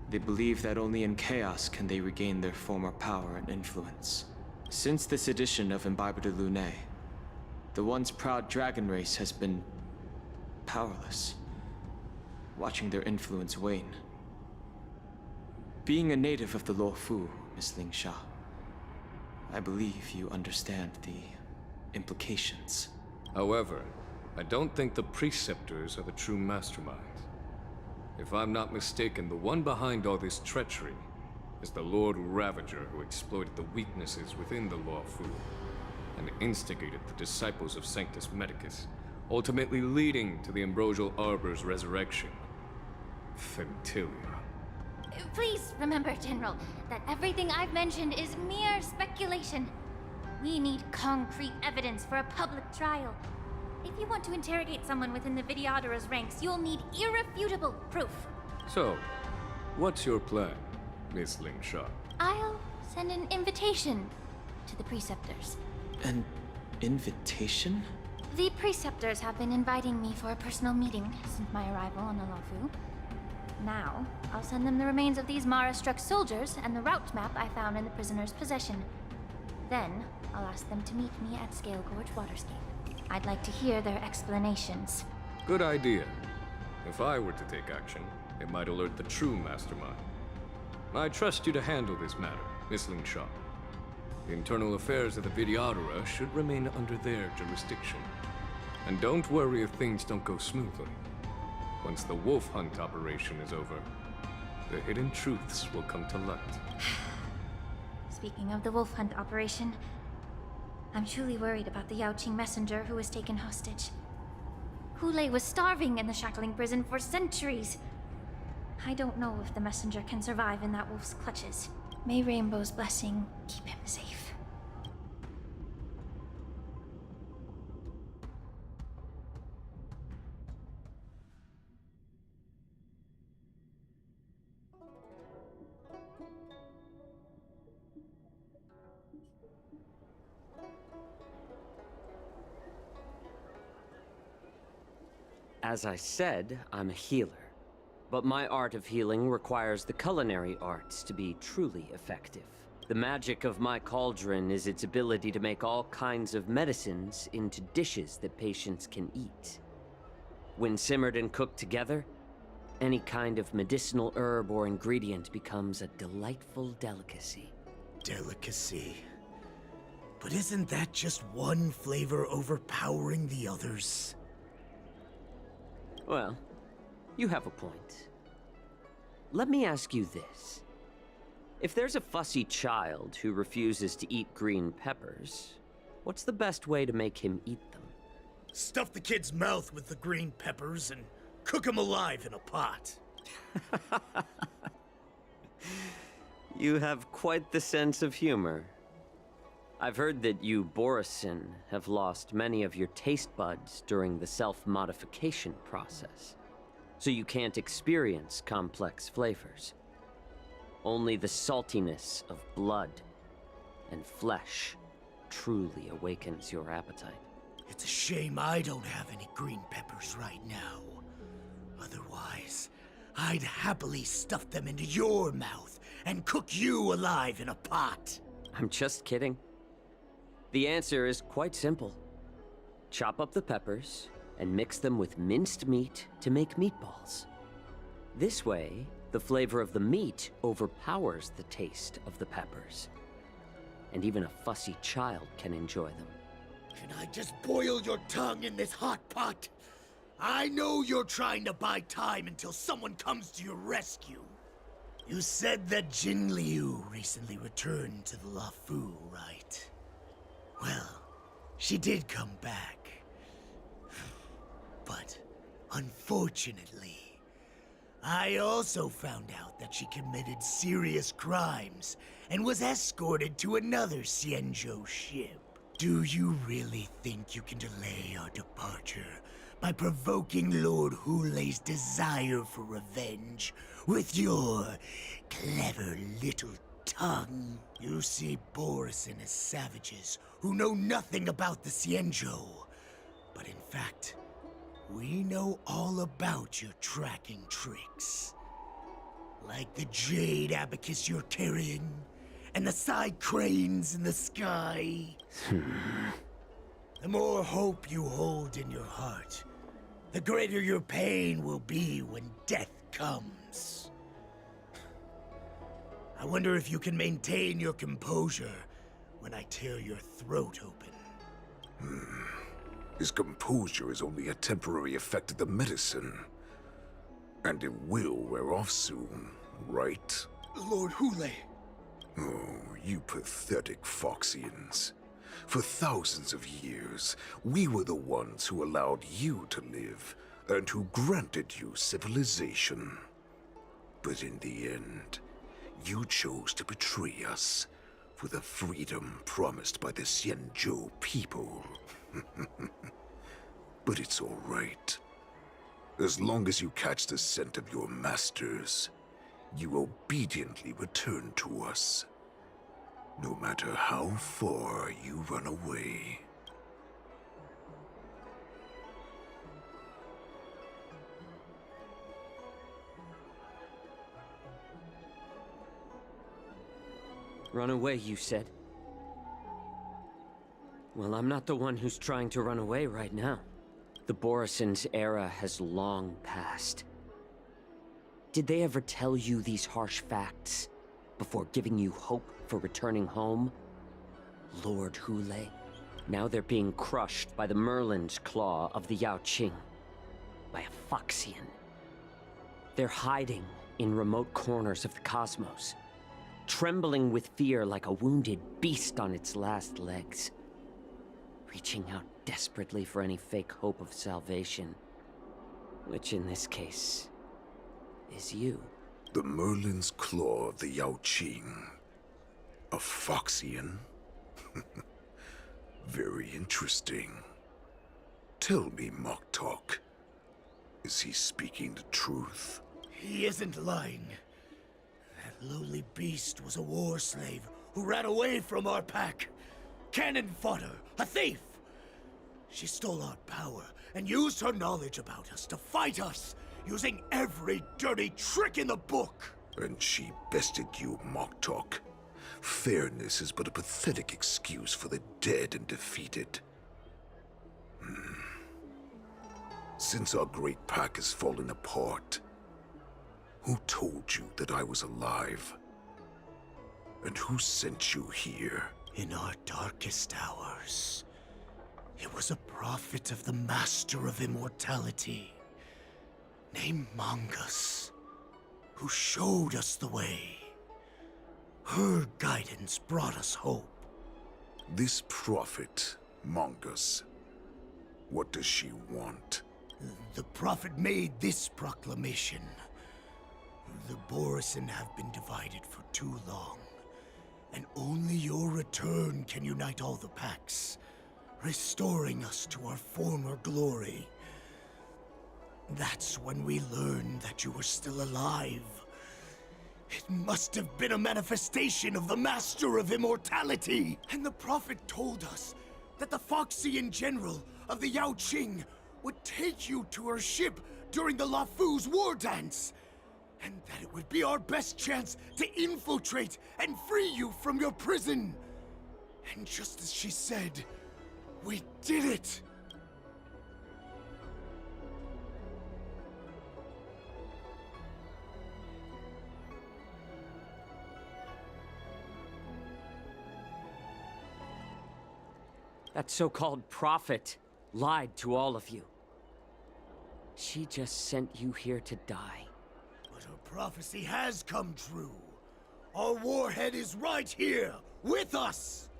[SPEAKER 12] They believe that only in chaos can they regain their former power and influence. Since this edition of Imbibe de Lune, the once proud dragon race has been powerless, watching their influence wane. Being a native of the Luofu, Miss Lingsha, I believe you understand the implications.
[SPEAKER 10] However, I don't think the Preceptors are the true masterminds. If I'm not mistaken, the one behind all this treachery is the Lord Ravager who exploited the weaknesses within the Luofu and instigated the disciples of Sanctus Medicus, ultimately leading to the Ambrosial Arbor's resurrection. Fentilia.
[SPEAKER 11] Please remember, General, that everything I've mentioned is mere speculation. We need concrete evidence for a public trial. If you want to interrogate someone within the Vidyadhara's ranks, you'll need irrefutable proof.
[SPEAKER 10] So, what's your plan, Miss Lingshaw?
[SPEAKER 11] I'll send an invitation to the Preceptors.
[SPEAKER 12] An invitation?
[SPEAKER 11] The Preceptors have been inviting me for a personal meeting since my arrival on the Luofu. Now, I'll send them the remains of these Mara-struck soldiers and the route map I found in the prisoner's possession. Then, I'll ask them to meet me at Scale Gorge Waterscape. I'd like to hear their explanations.
[SPEAKER 10] Good idea. If I were to take action, it might alert the true mastermind. I trust you to handle this matter, Miss Lingshaw. The internal affairs of the Vidyadhara should remain under their jurisdiction. And don't worry if things don't go smoothly. Once the wolf hunt operation is over, the hidden truths will come to light.
[SPEAKER 11] Speaking of the wolf hunt operation, I'm truly worried about the Yaoqing messenger who was taken hostage. Hulei was starving in the shackling prison for centuries. I don't know if the messenger can survive in that wolf's clutches. May Rainbow's blessing keep him safe.
[SPEAKER 15] As I said, I'm a healer. But my art of healing requires the culinary arts to be truly effective. The magic of my cauldron is its ability to make all kinds of medicines into dishes that patients can eat. When simmered and cooked together, any kind of medicinal herb or ingredient becomes a delightful delicacy.
[SPEAKER 16] Delicacy. But isn't that just one flavor overpowering the others?
[SPEAKER 15] Well, you have a point. Let me ask you this. If there's a fussy child who refuses to eat green peppers, what's the best way to make him eat them?
[SPEAKER 16] Stuff the kid's mouth with the green peppers and cook him alive in a pot.
[SPEAKER 15] You have quite the sense of humor. I've heard that you, Borisin, have lost many of your taste buds during the self-modification process, so you can't experience complex flavors. Only the saltiness of blood and flesh truly awakens your appetite.
[SPEAKER 16] It's a shame I don't have any green peppers right now. Otherwise, I'd happily stuff them into your mouth and cook you alive in a pot.
[SPEAKER 15] I'm just kidding. The answer is quite simple. Chop up the peppers and mix them with minced meat to make meatballs. This way, the flavor of the meat overpowers the taste of the peppers. And even a fussy child can enjoy them.
[SPEAKER 16] Can I just boil your tongue in this hot pot? I know you're trying to buy time until someone comes to your rescue. You said that Jin Liu recently returned to the Luofu, right? Well, she did come back. But, unfortunately, I also found out that she committed serious crimes and was escorted to another Xianzhou ship. Do you really think you can delay our departure by provoking Lord Hulei's desire for revenge with your clever little tongue? You see Borisin as savages who know nothing about the Xianzhou. But in fact, we know all about your tracking tricks. Like the jade abacus you're carrying, and the side cranes in the sky. The more hope you hold in your heart, the greater your pain will be when death comes. I wonder if you can maintain your composure when I tear your throat open.
[SPEAKER 17] His composure is only a temporary effect of the medicine. And it will wear off soon, right?
[SPEAKER 16] Lord Hulei.
[SPEAKER 17] Oh, you pathetic Foxians. For thousands of years, we were the ones who allowed you to live, and who granted you civilization. But in the end, you chose to betray us for the freedom promised by the Xianzhou people. But it's all right. As long as you catch the scent of your masters, you obediently return to us. No matter how far you run away.
[SPEAKER 15] Run away, you said? Well, I'm not the one who's trying to run away right now. The Borison's era has long passed. Did they ever tell you these harsh facts before giving you hope for returning home? Lord Hule? Now they're being crushed by the Merlin's claw of the Yaoqing. By a Foxian. They're hiding in remote corners of the cosmos, trembling with fear like a wounded beast on its last legs, reaching out desperately for any fake hope of salvation, which in this case is you.
[SPEAKER 17] The Merlin's claw of the Yaoqing. A Foxian? Very interesting. Tell me, Moktok, is he speaking the truth?
[SPEAKER 16] He isn't lying. That lowly beast was a war slave who ran away from our pack. Cannon fodder, a thief! She stole our power and used her knowledge about us to fight us, using every dirty trick in the book!
[SPEAKER 17] And she bested you, Moktok. Fairness is but a pathetic excuse for the dead and defeated. Since our great pack has fallen apart, who told you that I was alive? And who sent you here?
[SPEAKER 16] In our darkest hours, it was a prophet of the Master of Immortality, named Mongus, who showed us the way. Her guidance brought us hope.
[SPEAKER 17] This prophet, Mongus, what does she want?
[SPEAKER 16] The prophet made this proclamation. The Borison have been divided for too long, and only your return can unite all the packs, restoring us to our former glory. That's when we learned that you were still alive. It must have been a manifestation of the Master of Immortality! And the prophet told us that the Foxian general of the Yaoqing would take you to her ship during the Lafu's war dance, and that it would be our best chance to infiltrate and free you from your prison. And just as she said, we did it!
[SPEAKER 15] That so-called prophet lied to all of you. She just sent you here to die.
[SPEAKER 16] But her prophecy has come true. Our warhead is right here, with us!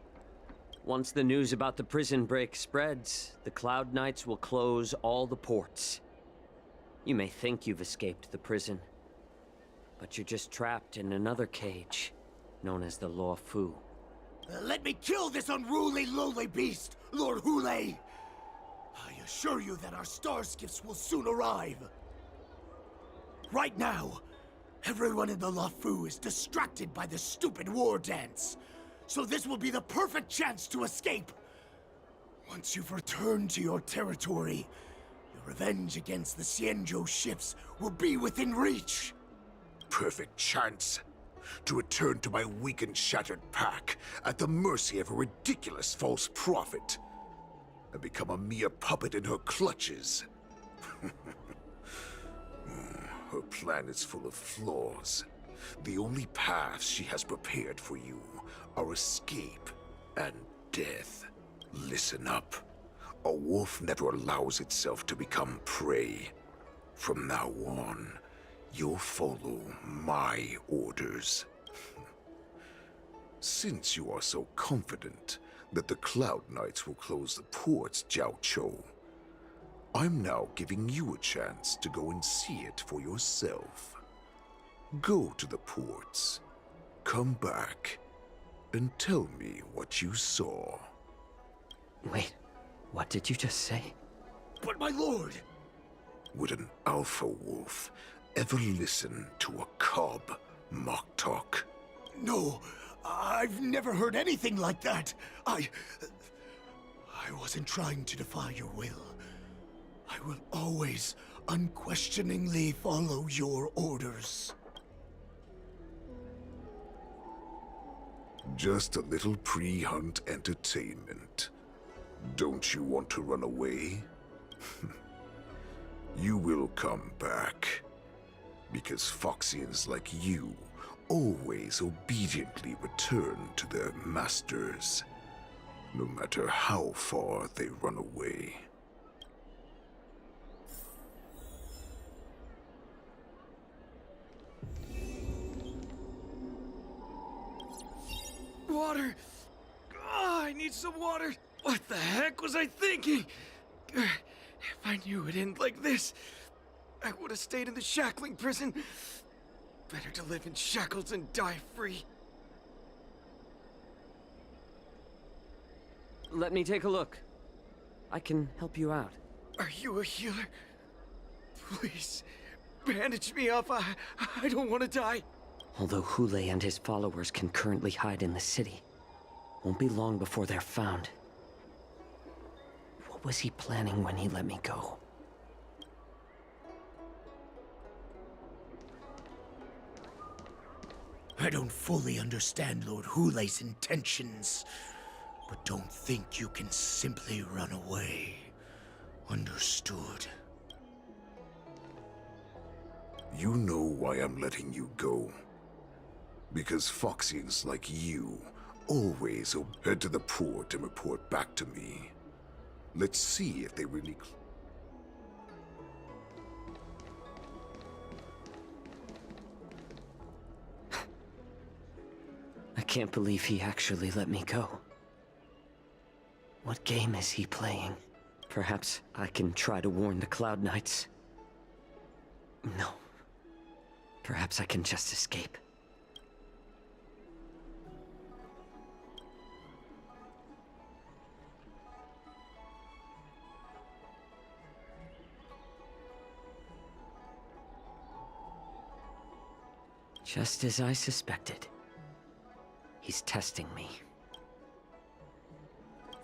[SPEAKER 15] Once the news about the prison break spreads, the Cloud Knights will close all the ports. You may think you've escaped the prison, but you're just trapped in another cage, known as the Law Fu.
[SPEAKER 16] Let me kill this unruly, lowly beast, Lord Hule! I assure you that our star skiffs will soon arrive. Right now, everyone in the Lafu is distracted by the stupid war dance, so this will be the perfect chance to escape. Once you've returned to your territory, your revenge against the Xianzhou ships will be within reach.
[SPEAKER 17] Perfect chance to return to my weak and shattered pack at the mercy of a ridiculous false prophet and become a mere puppet in her clutches. Her plan is full of flaws. The only paths she has prepared for you are escape and death. Listen up. A wolf never allows itself to become prey. From now on, you'll follow my orders. Since you are so confident that the Cloud Knights will close the ports, Jiao Chou, I'm now giving you a chance to go and see it for yourself. Go to the ports, come back, and tell me what you saw.
[SPEAKER 15] Wait, what did you just say?
[SPEAKER 16] But my lord!
[SPEAKER 17] Would an alpha wolf ever listen to a cub, Moktok?
[SPEAKER 16] No, I've never heard anything like that. I wasn't trying to defy your will. I will always unquestioningly follow your orders.
[SPEAKER 17] Just a little pre-hunt entertainment. Don't you want to run away? You will come back. Because Foxians like you always obediently return to their masters, no matter how far they run away.
[SPEAKER 18] Water! Oh, I need some water! What the heck was I thinking? If I knew it'd end like this, I would have stayed in the shackling prison. Better to live in shackles and die free.
[SPEAKER 15] Let me take a look. I can help you out.
[SPEAKER 18] Are you a healer? Please, bandage me up. I don't want to die.
[SPEAKER 15] Although Hule and his followers can currently hide in the city, won't be long before they're found. What was he planning when he let me go?
[SPEAKER 16] I don't fully understand Lord Hule's intentions, but don't think you can simply run away. Understood?
[SPEAKER 17] You know why I'm letting you go. Because Foxians like you always head to the port and report back to me. Let's see if they really...
[SPEAKER 15] I can't believe he actually let me go. What game is he playing? Perhaps I can try to warn the Cloud Knights. No. Perhaps I can just escape. Just as I suspected. He's testing me.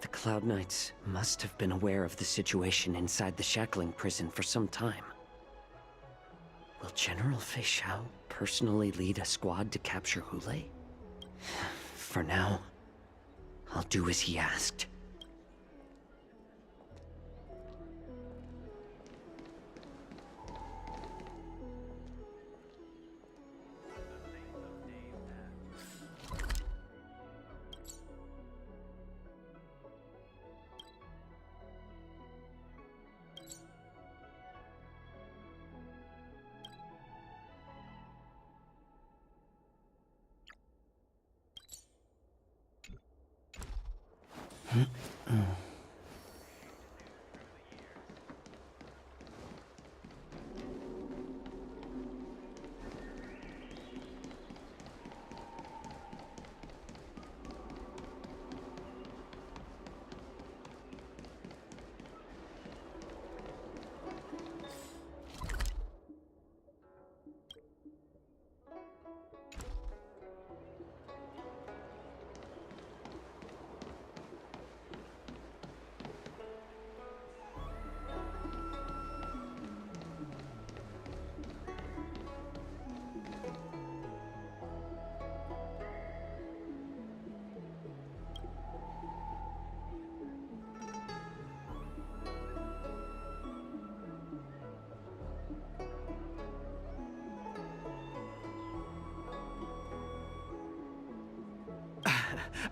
[SPEAKER 15] The Cloud Knights must have been aware of the situation inside the shackling prison for some time. Will General Feixiao personally lead a squad to capture Hule? For now, I'll do as he asked.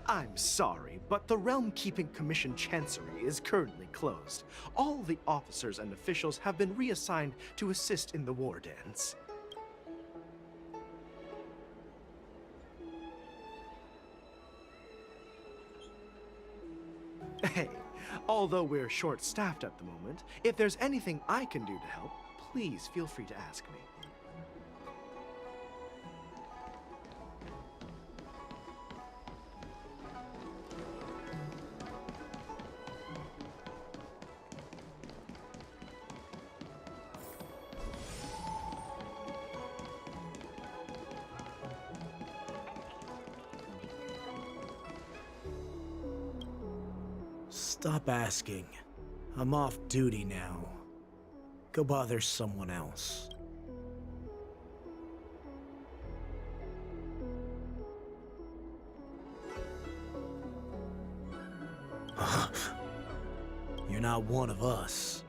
[SPEAKER 3] I'm sorry, but the Realm Keeping Commission Chancery is currently closed. All the officers and officials have been reassigned to assist in the war dance. Hey, although we're short-staffed at the moment, if there's anything I can do to help, please feel free to ask me.
[SPEAKER 16] Stop asking. I'm off duty now. Go bother someone else. You're not one of us,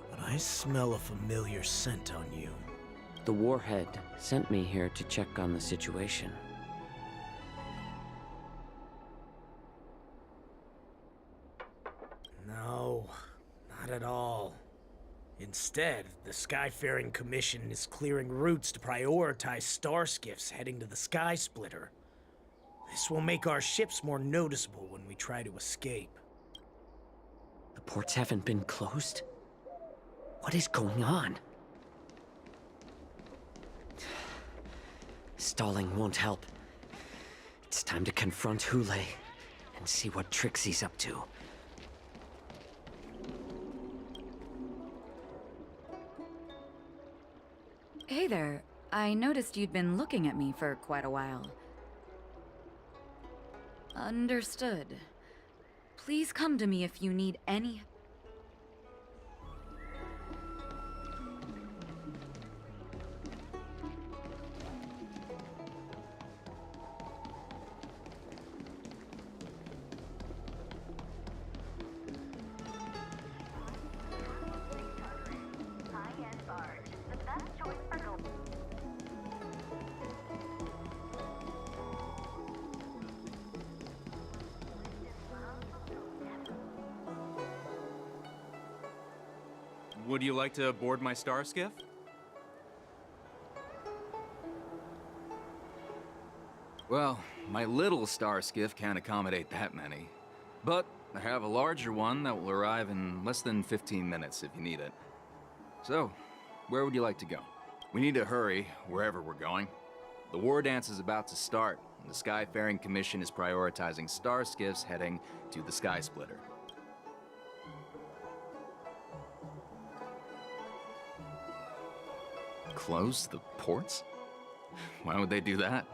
[SPEAKER 16] but I smell a familiar scent on you.
[SPEAKER 15] The Warhead sent me here to check on the situation.
[SPEAKER 16] No, not at all. Instead, the Skyfaring Commission is clearing routes to prioritize star skiffs heading to the Sky Splitter. This will make our ships more noticeable when we try to escape.
[SPEAKER 15] The ports haven't been closed? What is going on? Stalling won't help. It's time to confront Hule and see what tricks he's up to.
[SPEAKER 19] Hey there. I noticed you'd been looking at me for quite a while. Understood. Please come to me if you need any...
[SPEAKER 20] Would you like to board my star skiff? Well, my little star skiff can't accommodate that many. But I have a larger one that will arrive in less than 15 minutes if you need it. So, where would you like to go? We need to hurry wherever we're going. The war dance is about to start, and the Skyfaring Commission is prioritizing star skiffs heading to the Sky Splitter. Close the ports? Why would they do that?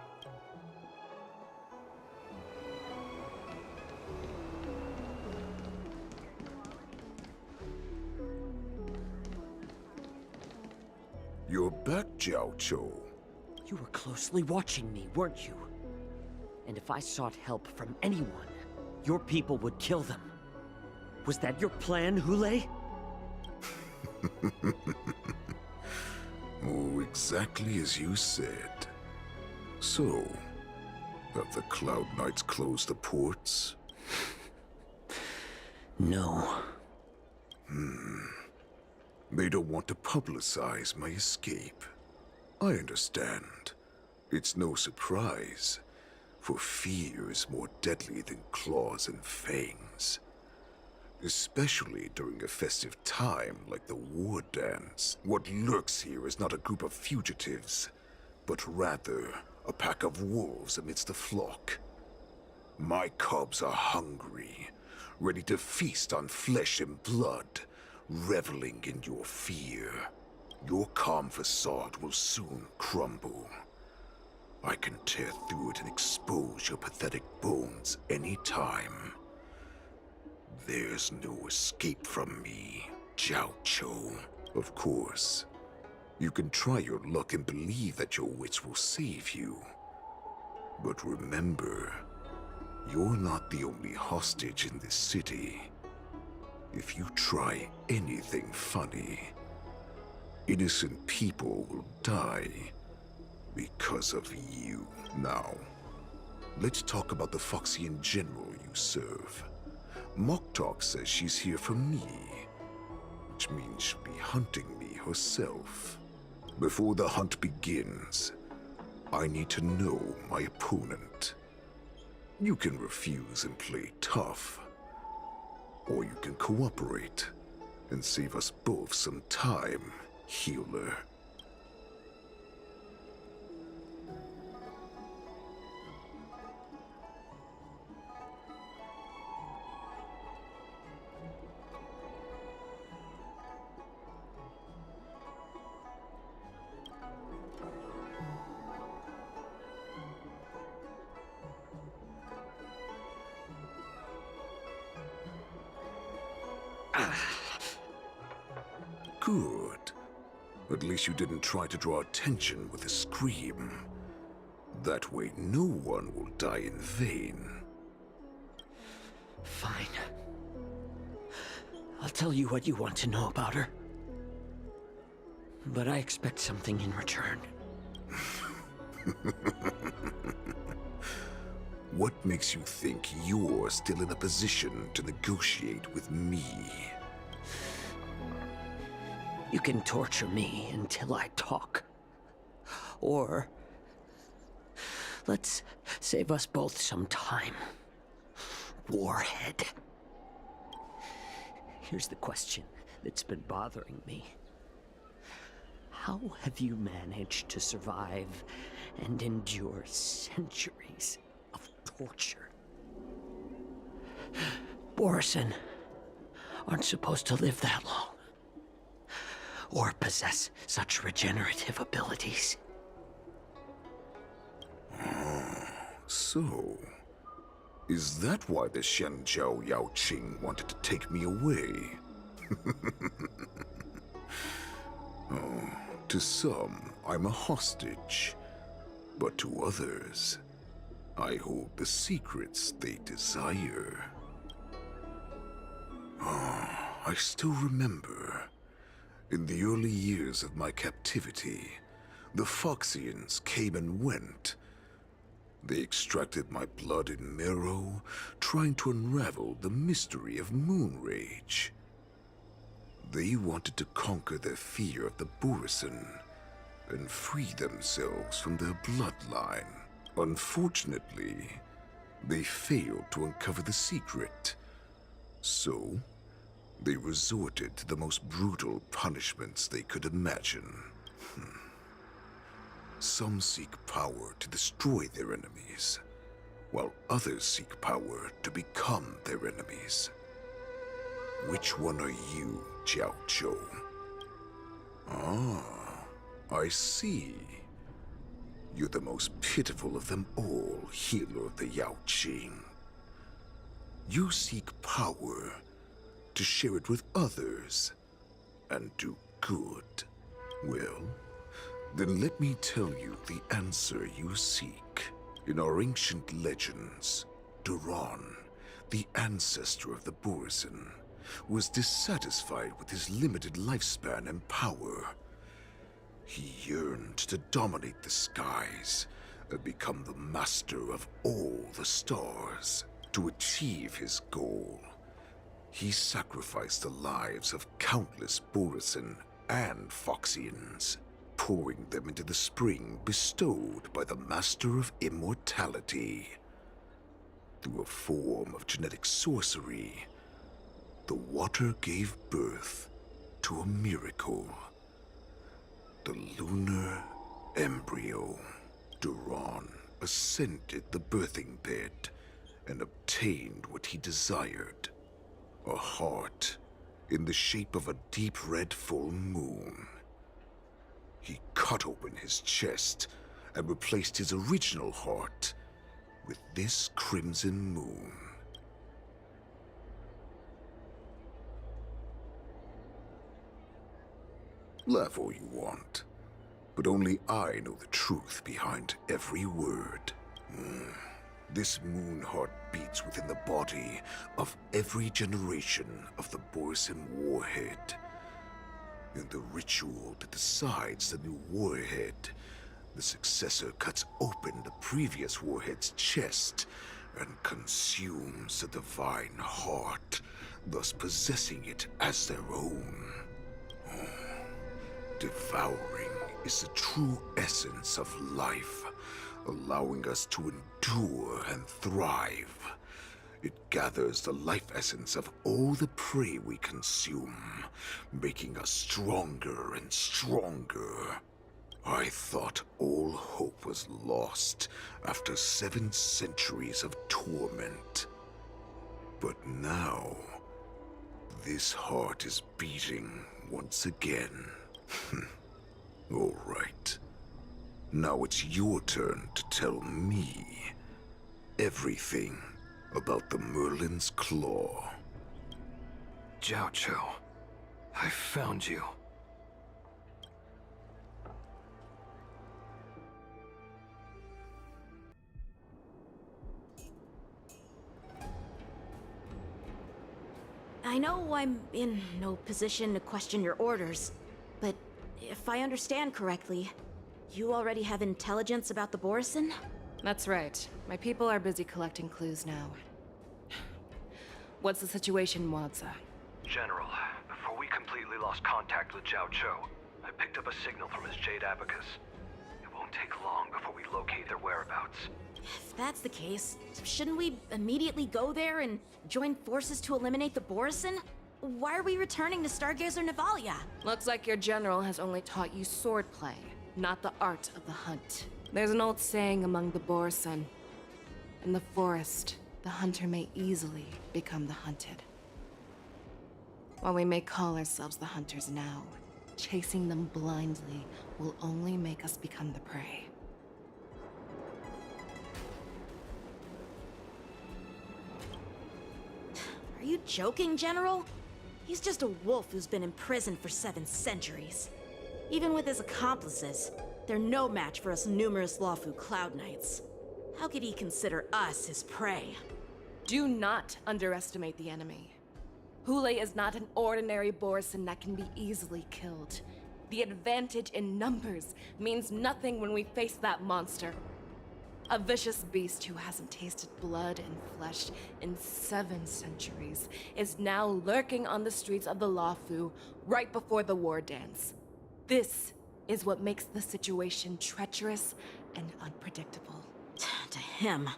[SPEAKER 17] You're back, Jiao Cho.
[SPEAKER 15] You were closely watching me, weren't you? And if I sought help from anyone, your people would kill them. Was that your plan, Hule?
[SPEAKER 17] Oh, exactly as you said. So, have the Cloud Knights closed the ports?
[SPEAKER 15] No.
[SPEAKER 17] They don't want to publicize my escape. I understand. It's no surprise, for fear is more deadly than claws and fangs. Especially during a festive time like the war dance. What lurks here is not a group of fugitives, but rather a pack of wolves amidst the flock. My cubs are hungry, ready to feast on flesh and blood, reveling in your fear. Your calm facade will soon crumble. I can tear through it and expose your pathetic bones any time. There's no escape from me, Jiao Cho. Of course, you can try your luck and believe that your wits will save you. But remember, you're not the only hostage in this city. If you try anything funny, innocent people will die because of you. Now, let's talk about the Foxian general you serve. Moktok says she's here for me, which means she'll be hunting me herself. Before the hunt begins, I need to know my opponent. You can refuse and play tough, or you can cooperate and save us both some time, healer. Good. At least you didn't try to draw attention with a scream. That way no one will die in vain.
[SPEAKER 15] Fine.
[SPEAKER 21] I'll tell you what you want to know about her. But I expect something in return.
[SPEAKER 17] What makes you think you're still in a position to negotiate with me?
[SPEAKER 21] You can torture me until I talk. Or let's save us both some time. Warhead. Here's the question that's been bothering me. How have you managed to survive and endure centuries of torture? Borison aren't supposed to live that long, or possess such regenerative abilities.
[SPEAKER 17] So, is that why the Shenjiao Yao Qing wanted to take me away? Oh, to some, I'm a hostage. But to others, I hold the secrets they desire. I still remember. In the early years of my captivity, the Foxians came and went. They extracted my blood and marrow, trying to unravel the mystery of moon rage. They wanted to conquer their fear of the Borison and free themselves from their bloodline. Unfortunately, they failed to uncover the secret. So, they resorted to the most brutal punishments they could imagine. Some seek power to destroy their enemies, while others seek power to become their enemies. Which one are you, Jiao Zhou? Ah, I see. You're the most pitiful of them all, healer of the Yao Qing. You seek power to share it with others and do good. Well, then let me tell you the answer you seek. In our ancient legends, Duran, the ancestor of the Borison, was dissatisfied with his limited lifespan and power. He yearned to dominate the skies and become the master of all the stars. To achieve his goal, he sacrificed the lives of countless Borison and Foxians, pouring them into the spring bestowed by the Master of Immortality. Through a form of genetic sorcery, the water gave birth to a miracle. The lunar embryo. Duran ascended the birthing bed and obtained what he desired. A heart in the shape of a deep red full moon. He cut open his chest and replaced his original heart with this crimson moon. Laugh all you want, but only I know the truth behind every word. This moon heart beats within the body of every generation of the Borison warhead. In the ritual that decides the new warhead, the successor cuts open the previous warhead's chest and consumes the divine heart, thus possessing it as their own. Devouring is the true essence of life, allowing us to endure and thrive. It gathers the life essence of all the prey we consume, making us stronger and stronger. I thought all hope was lost after 7 centuries of torment. But now, this heart is beating once again. All right. Now it's your turn to tell me everything about the Merlin's Claw.
[SPEAKER 10] Jiao Zhou, I found you.
[SPEAKER 5] I I know I'm in no position to question your orders, but if I understand correctly, you already have intelligence about the Borison?
[SPEAKER 7] That's right. My people are busy collecting clues now. What's the situation, Wadza?
[SPEAKER 4] General, before we completely lost contact with Zhao Cho, I picked up a signal from his Jade Abacus. It won't take long before we locate their whereabouts.
[SPEAKER 5] If that's the case, shouldn't we immediately go there and join forces to eliminate the Borison? Why are we returning to Stargazer Navalia?
[SPEAKER 7] Looks like your general has only taught you swordplay, not the art of the hunt. There's an old saying among the Borison. In the forest, the hunter may easily become the hunted. While we may call ourselves the hunters now, chasing them blindly will only make us become the prey.
[SPEAKER 5] Are you joking, General? He's just a wolf who's been in prison for 7 centuries. Even with his accomplices, they're no match for us numerous Lawfu Cloud Knights. How could he consider us his prey?
[SPEAKER 7] Do not underestimate the enemy. Hule is not an ordinary Borison that can be easily killed. The advantage in numbers means nothing when we face that monster. A vicious beast who hasn't tasted blood and flesh in 7 centuries is now lurking on the streets of the Lawfu right before the war dance. This is what makes the situation treacherous and unpredictable.
[SPEAKER 5] To him,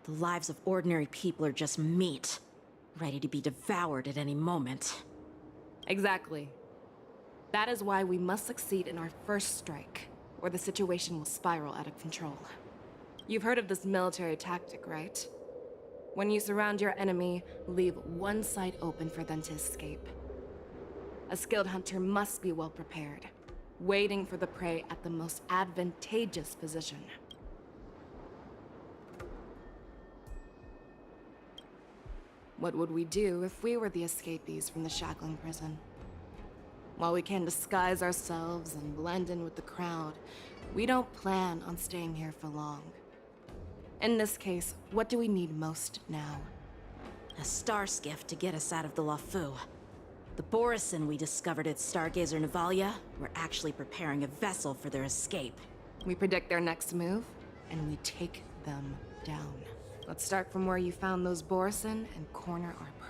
[SPEAKER 5] the lives of ordinary people are just meat, ready to be devoured at any moment.
[SPEAKER 7] Exactly. That is why we must succeed in our first strike, or the situation will spiral out of control. You've heard of this military tactic, right? When you surround your enemy, leave one side open for them to escape. A skilled hunter must be well prepared, waiting for the prey at the most advantageous position. What would we do if we were the escapees from the shackling prison? While we can disguise ourselves and blend in with the crowd, we don't plan on staying here for long. In this case, what do we need most now?
[SPEAKER 5] A star skiff to get us out of the Lawfu. The Borison we discovered at Stargazer Navalia were actually preparing a vessel for their escape.
[SPEAKER 7] We predict their next move, and we take them down. Let's start from where you found those Borison and corner our prey.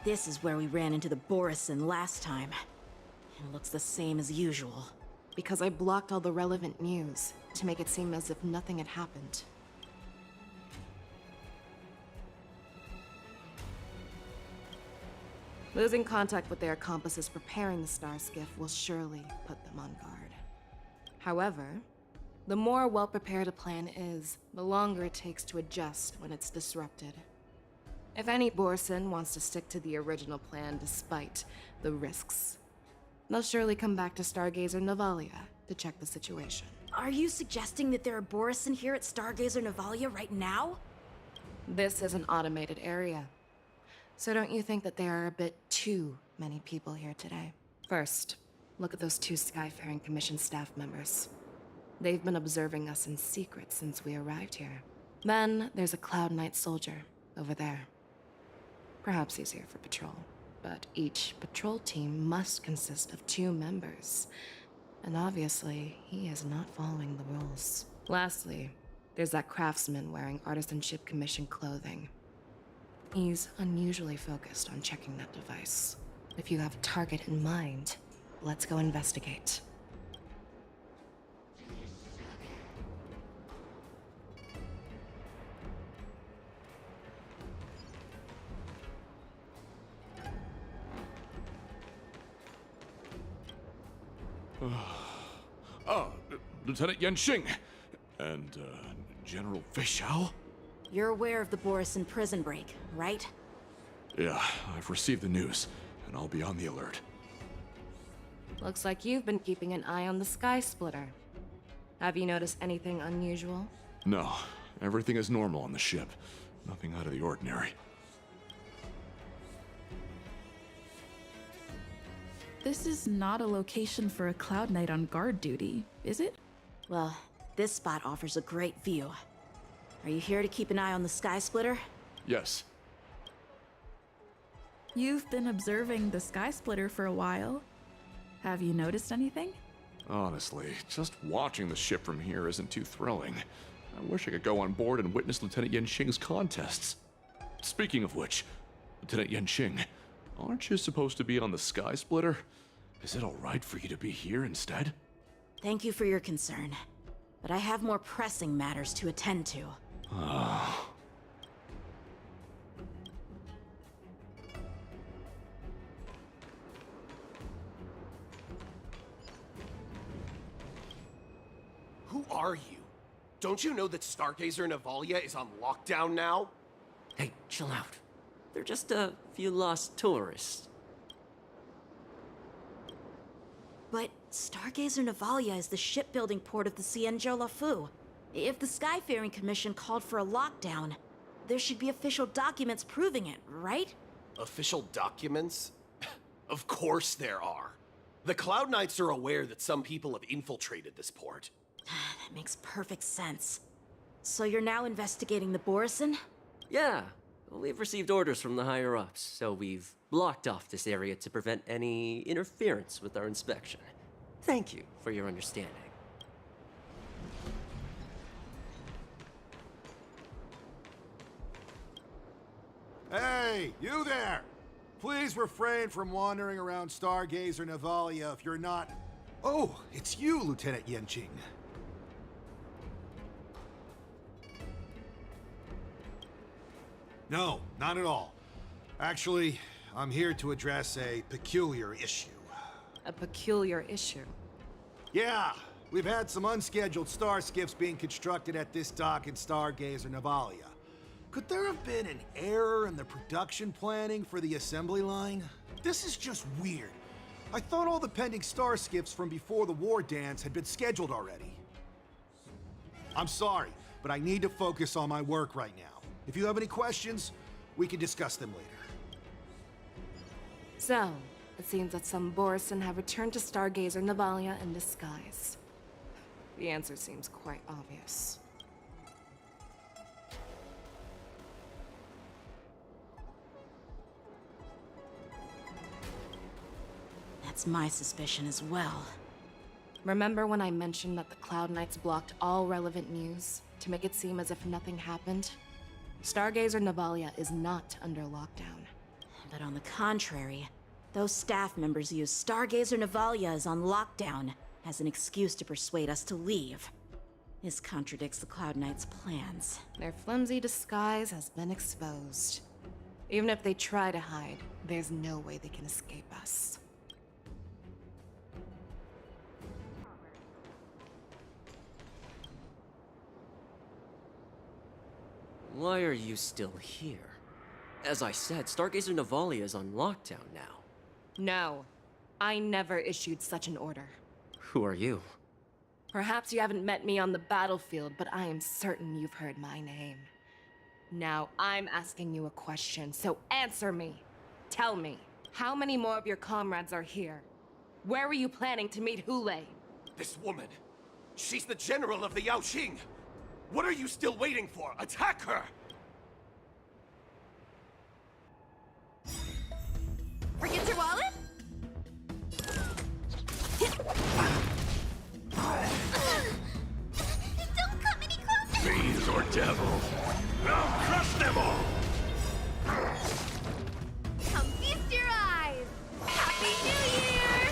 [SPEAKER 5] This is where we ran into the Borison last time. It looks the same as usual.
[SPEAKER 7] Because I blocked all the relevant news to make it seem as if nothing had happened. Losing contact with their accomplices preparing the star skiff will surely put them on guard. However, the more well-prepared a plan is, the longer it takes to adjust when it's disrupted. If any Borison wants to stick to the original plan despite the risks, they'll surely come back to Stargazer Navalia to check the situation.
[SPEAKER 5] Are you suggesting that there are Borison here at Stargazer Navalia right now?
[SPEAKER 7] This is an automated area. So don't you think that there are a bit too many people here today? First, look at those 2 Skyfaring Commission staff members. They've been observing us in secret since we arrived here. Then there's a Cloud Knight soldier over there. Perhaps he's here for patrol, but each patrol team must consist of 2 members. And obviously, he is not following the rules. Lastly, there's that craftsman wearing Artisanship Commission clothing. He's unusually focused on checking that device. If you have a target in mind, let's go investigate.
[SPEAKER 22] Lieutenant Yanxing, and, General feixiao?
[SPEAKER 5] You're aware of the Borison prison break, right?
[SPEAKER 22] Yeah, I've received the news, and I'll be on the alert.
[SPEAKER 7] Looks like you've been keeping an eye on the Sky Splitter. Have you noticed anything unusual?
[SPEAKER 22] No, Everything is normal on the ship. Nothing out of the ordinary.
[SPEAKER 1] This is not a location for a Cloud Knight on guard duty, is it?
[SPEAKER 5] Well, this spot offers a great view. Are you here to keep an eye on the Sky Splitter?
[SPEAKER 22] Yes.
[SPEAKER 1] You've been observing the Sky Splitter for a while. Have you noticed anything?
[SPEAKER 22] Honestly, just watching the ship from here isn't too thrilling. I wish I could go on board and witness Lieutenant Yenqing's contests. Speaking of which, Lieutenant Yenqing, aren't you supposed to be on the Sky Splitter? Is it alright for you to be here instead?
[SPEAKER 5] Thank you for your concern, but I have more pressing matters to attend to.
[SPEAKER 6] Who are you? Don't you know that Stargazer Navalia is on lockdown now?
[SPEAKER 21] Hey, chill out. They're just a few lost tourists.
[SPEAKER 5] But Stargazer Navalia is the shipbuilding port of the Xianzhou Lafu. If the Skyfaring Commission called for a lockdown, there should be official documents proving it, right?
[SPEAKER 6] Official documents? Of course there are. The Cloud Knights are aware that some people have infiltrated this port.
[SPEAKER 5] That makes perfect sense. So you're now investigating the Borison?
[SPEAKER 21] Yeah, we've received orders from the higher-ups, so we've blocked off this area to prevent any interference with our inspection. Thank you for your understanding.
[SPEAKER 23] Hey, you there! Please refrain from wandering around Stargazer Navalia if you're not... Oh, it's you, Lieutenant Yenqing. No, not at all. Actually, I'm here to address a peculiar issue.
[SPEAKER 7] A peculiar issue?
[SPEAKER 23] Yeah, we've had some unscheduled star skiffs being constructed at this dock in Stargazer Navalia. Could there have been an error in the production planning for the assembly line? This is just weird. I thought all the pending star skiffs from before the war dance had been scheduled already. I'm sorry, but I need to focus on my work right now. If you have any questions, we can discuss them later.
[SPEAKER 7] So, it seems that some Borison have returned to Stargazer Navalia in disguise. The answer seems quite obvious.
[SPEAKER 5] That's my suspicion as well.
[SPEAKER 7] Remember when I mentioned that the Cloud Knights blocked all relevant news to make it seem as if nothing happened? Stargazer Navalia is not under lockdown.
[SPEAKER 5] But on the contrary, those staff members use Stargazer Navalia is on lockdown as an excuse to persuade us to leave. This contradicts the Cloud Knights' plans.
[SPEAKER 7] Their flimsy disguise has been exposed. Even if they try to hide, there's no way they can escape us.
[SPEAKER 21] Why are you still here? As I said, Stargazer Navalia is on lockdown now.
[SPEAKER 7] No, I never issued such an order.
[SPEAKER 21] Who are you?
[SPEAKER 7] Perhaps you haven't met me on the battlefield, but I am certain you've heard my name. Now, I'm asking you a question, so answer me. Tell me, how many more of your comrades are here? Where were you planning to meet Hule?
[SPEAKER 6] This woman, she's the general of the Yaoqing. What are you still waiting for? Attack her!
[SPEAKER 9] Forget your wallet? Don't come any closer!
[SPEAKER 14] Fiends or devils, I'll crush them all!
[SPEAKER 9] Come feast your eyes! Happy New Year!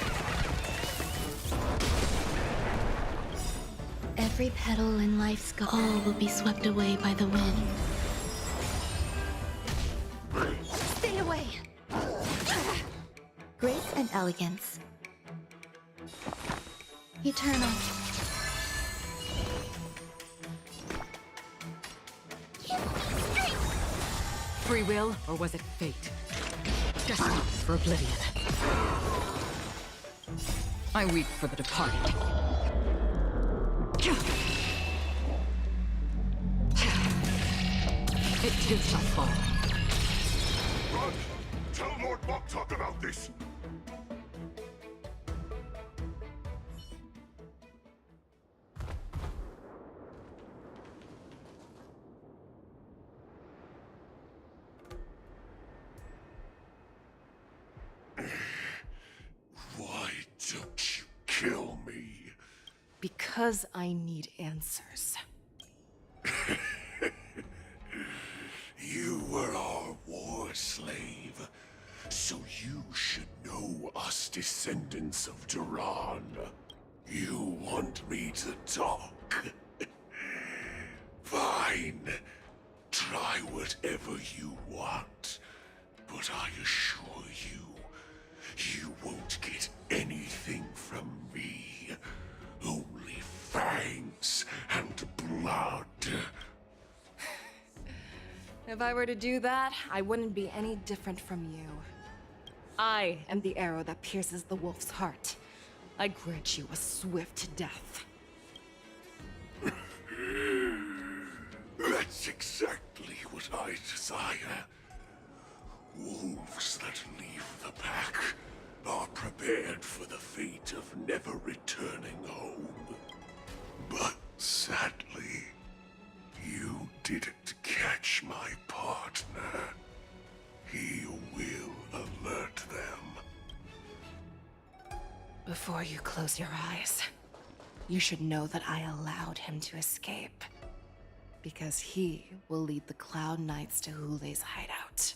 [SPEAKER 13] Every petal in life's all will be swept away by the wind.
[SPEAKER 9] Stay away!
[SPEAKER 13] Grace and elegance. Eternal.
[SPEAKER 19] Free will, or was it fate? Destined for oblivion. I weep for the departed. It too shall fall.
[SPEAKER 17] Run! Tell Lord Moktok about this! Why don't you kill me?
[SPEAKER 7] Because I need answers.
[SPEAKER 17] You were our war slave, so you should know us descendants of Duran. You want me to talk? Fine. Try whatever you want, but I assure you, you won't get anything from me. Only fangs and blood.
[SPEAKER 7] If I were to do that, I wouldn't be any different from you. I am the arrow that pierces the wolf's heart. I grant you a swift death.
[SPEAKER 17] That's exactly what I desire. Wolves that leave the pack are prepared for the fate of never returning home. But sadly, you didn't catch my partner. He will alert them.
[SPEAKER 7] Before you close your eyes, you should know that I allowed him to escape. Because he will lead the Cloud Knights to Hule's hideout.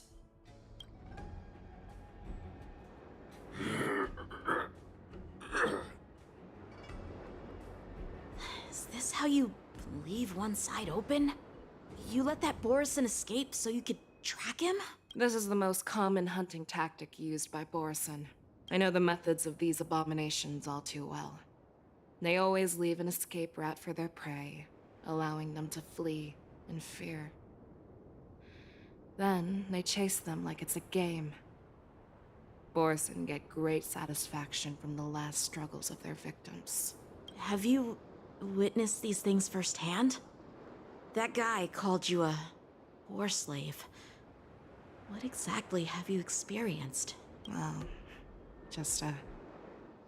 [SPEAKER 5] Is this how you leave one side open? You let that Borison escape so you could track him?
[SPEAKER 7] This is the most common hunting tactic used by Borison. I know the methods of these abominations all too well. They always leave an escape route for their prey, allowing them to flee in fear. Then they chase them like it's a game. Borison get great satisfaction from the last struggles of their victims.
[SPEAKER 5] Have you witnessed these things firsthand? That guy called you a war slave. What exactly have you experienced?
[SPEAKER 7] Well, just a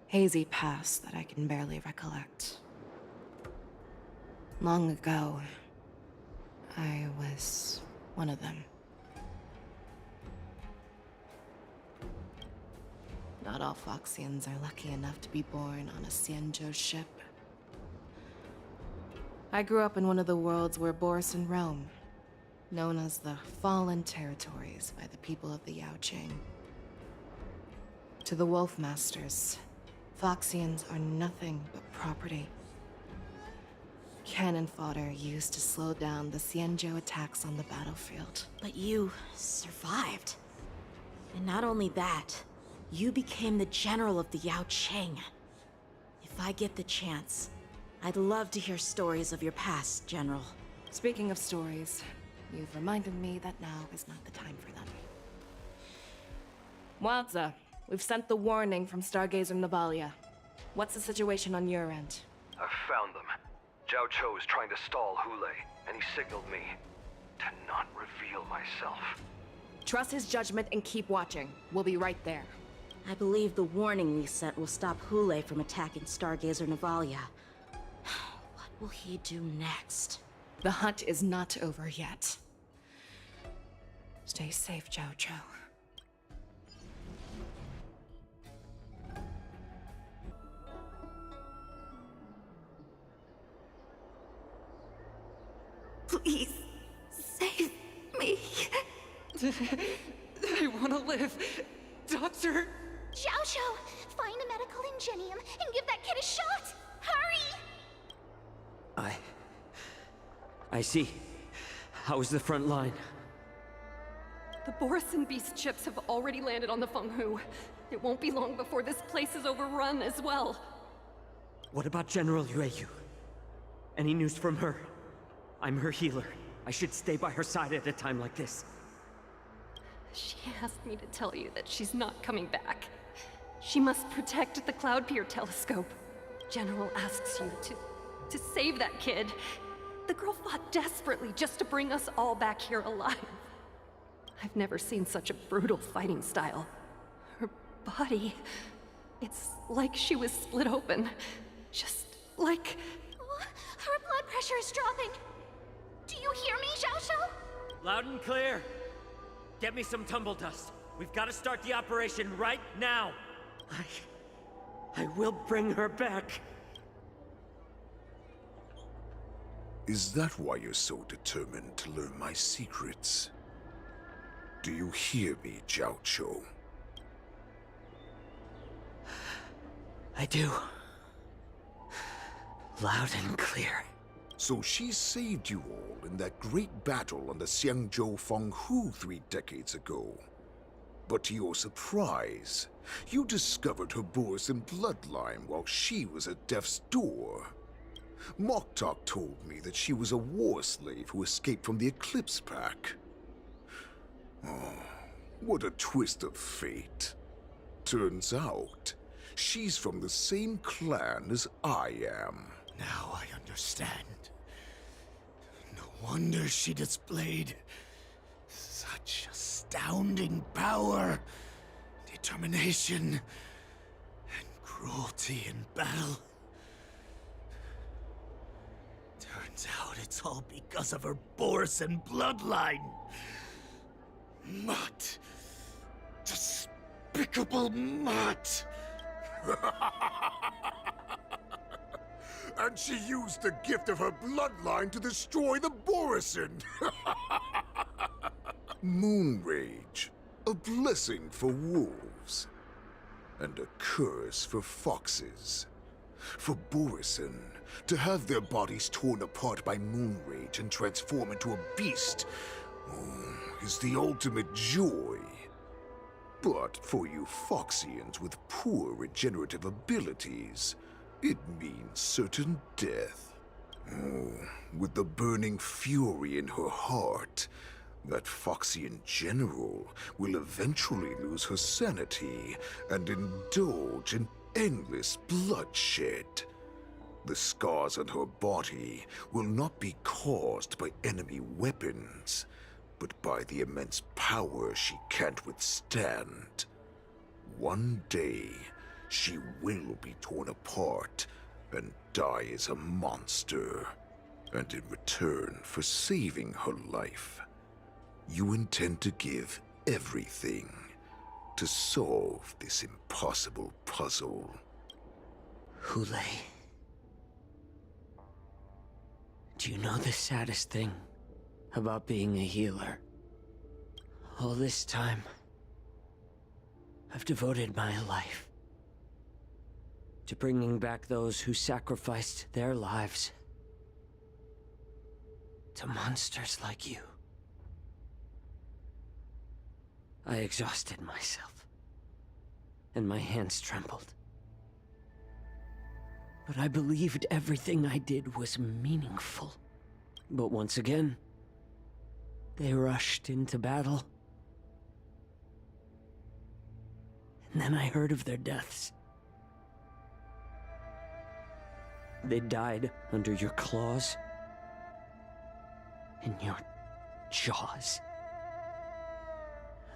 [SPEAKER 7] hazy past that I can barely recollect. Long ago, I was one of them. Not all Foxians are lucky enough to be born on a Xianzhou ship. I grew up in one of the worlds where Borison roam, known as the Fallen Territories by the people of the Yaoqing. To the Wolf Masters, Foxians are nothing but property. Cannon fodder used to slow down the Xianzhou attacks on the battlefield.
[SPEAKER 5] But you survived. And not only that, you became the general of the Yaoqing. If I get the chance, I'd love to hear stories of your past, General.
[SPEAKER 7] Speaking of stories, you've reminded me that now is not the time for them. Wadza, we've sent the warning from Stargazer Navalia. What's the situation on your end?
[SPEAKER 4] I've found them. Zhao Cho is trying to stall Hule, and he signaled me to not reveal myself.
[SPEAKER 7] Trust his judgment and keep watching. We'll be right there.
[SPEAKER 5] I believe the warning we sent will stop Hule from attacking Stargazer Navalia. What will he do next?
[SPEAKER 7] The hunt is not over yet. Stay safe, Zhao Cho.
[SPEAKER 19] Please, save me. I want to live. Doctor!
[SPEAKER 9] Zhao Cho, find a medical ingenium and give that kid a shot! Hurry!
[SPEAKER 21] I see. How is the front line?
[SPEAKER 2] The Borison Beast ships have already landed on the Fenghu. It won't be long before this place is overrun as well.
[SPEAKER 21] What about General Yueyu? Any news from her? I'm her healer. I should stay by her side at a time like this.
[SPEAKER 2] She asked me to tell you that she's not coming back. She must protect the Cloud Pier telescope. General asks you to save that kid. The girl fought desperately just to bring us all back here alive. I've never seen such a brutal fighting style. Her body... it's like she was split open. Just like...
[SPEAKER 9] Her blood pressure is dropping. Do you hear me, Xiao Xiao?
[SPEAKER 21] Loud and clear. Get me some tumble dust. We've got to start the operation right now. I will bring her back.
[SPEAKER 17] Is that why you're so determined to learn my secrets? Do you hear me, Jiao Chou?
[SPEAKER 21] I do. Loud and clear.
[SPEAKER 17] So she saved you all in that great battle on the Xiangzhou Fenghu 3 decades ago. But to your surprise, you discovered her Borisin bloodline while she was at death's door. Moktok told me that she was a war slave who escaped from the Eclipse Pack. Oh, what a twist of fate. Turns out, she's from the same clan as I am.
[SPEAKER 16] Now I understand. No wonder she displayed such astounding power, determination, and cruelty in battle. Turns out it's all because of her Borisin bloodline. Mutt. Despicable Mutt.
[SPEAKER 17] And she used the gift of her bloodline to destroy the Borisin. Moon Rage, a blessing for wolves, and a curse for foxes. For Borisin, to have their bodies torn apart by Moon Rage and transform into a beast is the ultimate joy. But for you Foxians with poor regenerative abilities, it means certain death. Oh, with the burning fury in her heart, that Foxian general will eventually lose her sanity and indulge in endless bloodshed. The scars on her body will not be caused by enemy weapons, but by the immense power she can't withstand. One day, she will be torn apart and die as a monster. And in return for saving her life, you intend to give everything to solve this impossible puzzle.
[SPEAKER 21] Hule. Do you know the saddest thing about being a healer? All this time, I've devoted my life to bringing back those who sacrificed their lives to monsters like you. I exhausted myself, and my hands trembled. But I believed everything I did was meaningful. But once again, they rushed into battle. And then I heard of their deaths. They died under your claws and your jaws,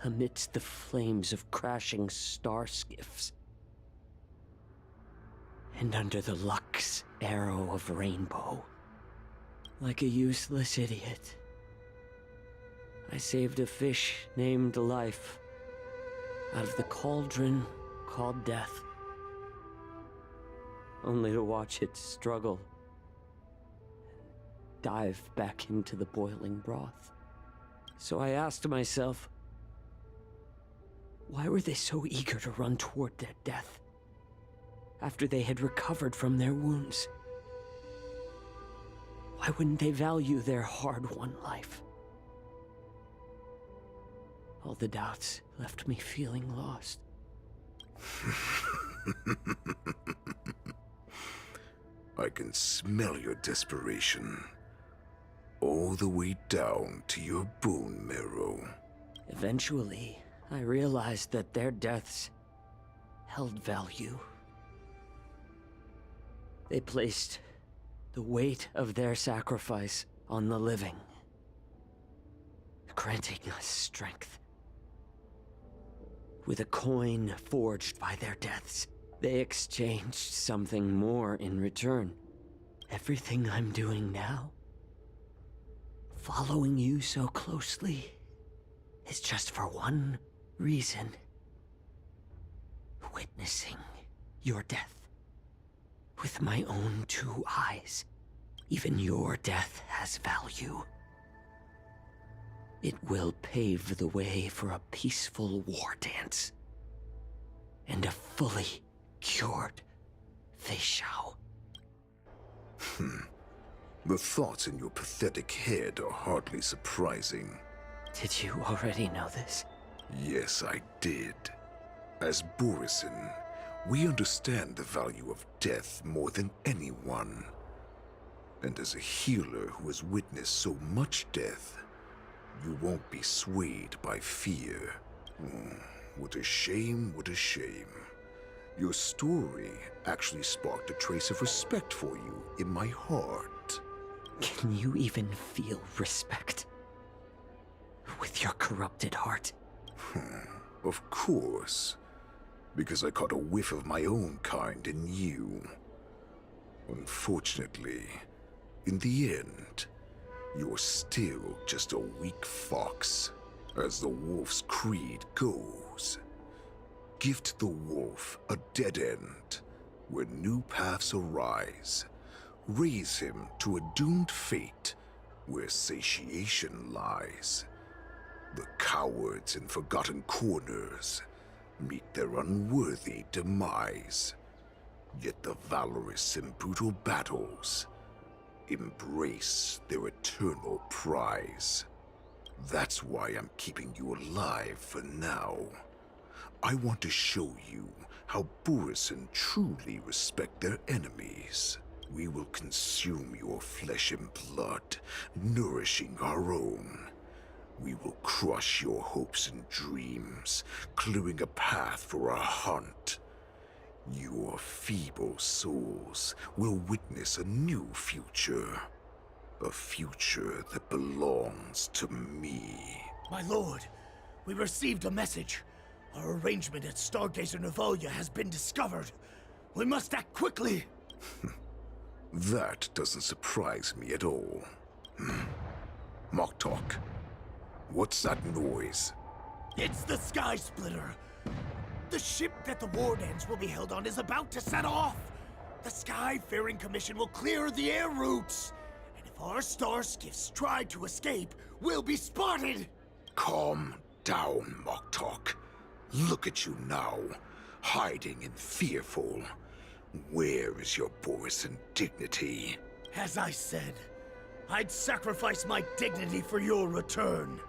[SPEAKER 21] amidst the flames of crashing star skiffs, and under the Lux arrow of Rainbow. Like a useless idiot, I saved a fish named Life out of the cauldron called Death, only to watch it struggle, dive back into the boiling broth. So I asked myself, why were they so eager to run toward their death after they had recovered from their wounds? Why wouldn't they value their hard-won life? All the doubts left me feeling lost.
[SPEAKER 17] I can smell your desperation, all the way down to your bone marrow.
[SPEAKER 21] Eventually, I realized that their deaths held value. They placed the weight of their sacrifice on the living, granting us strength. With a coin forged by their deaths, they exchanged something more in return. Everything I'm doing now, following you so closely, is just for one reason. Witnessing your death. With my own 2 eyes. Even your death has value. It will pave the way for a peaceful war dance. And a fully cured feixiao.
[SPEAKER 17] The thoughts in your pathetic head are hardly surprising.
[SPEAKER 21] Did you already know this?
[SPEAKER 17] Yes, I did. As Borisin, we understand the value of death more than anyone. And as a healer who has witnessed so much death, you won't be swayed by fear. What a shame, what a shame. Your story actually sparked a trace of respect for you in my heart.
[SPEAKER 21] Can you even feel respect? With your corrupted heart?
[SPEAKER 17] Of course. Because I caught a whiff of my own kind in you. Unfortunately, in the end, you're still just a weak fox, as the wolf's creed goes. Gift the wolf a dead end, where new paths arise. Raise him to a doomed fate, where satiation lies. The cowards in forgotten corners meet their unworthy demise. Yet the valorous in brutal battles embrace their eternal prize. That's why I'm keeping you alive for now. I want to show you how Borisin truly respect their enemies. We will consume your flesh and blood, nourishing our own. We will crush your hopes and dreams, clearing a path for our hunt. Your feeble souls will witness a new future. A future that belongs to me.
[SPEAKER 16] My lord, we received a message. Our arrangement at Stargazer Navalia has been discovered. We must act quickly.
[SPEAKER 17] That doesn't surprise me at all. Moktok, what's that noise?
[SPEAKER 16] It's the Sky Splitter. The ship that the Wardens will be held on is about to set off. The Skyfaring Commission will clear the air routes. And if our star skiffs try to escape, we'll be spotted.
[SPEAKER 17] Calm down, Moktok. Look at you now, hiding and fearful. Where is your Borisin dignity?
[SPEAKER 16] As I said, I'd sacrifice my dignity for your return.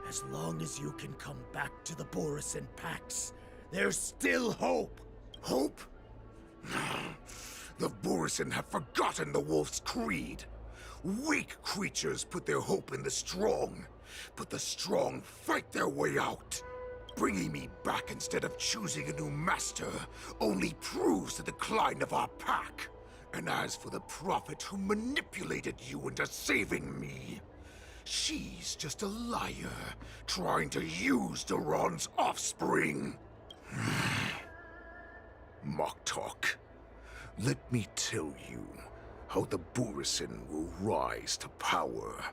[SPEAKER 16] As long as you can come back to the Borisin Pax, there's still hope.
[SPEAKER 17] Hope? The Borisin have forgotten the wolf's creed. Weak creatures put their hope in the strong, but the strong fight their way out. Bringing me back instead of choosing a new master only proves the decline of our pack. And as for the prophet who manipulated you into saving me, she's just a liar, trying to use Duran's offspring. Moktok, let me tell you how the Borisin will rise to power.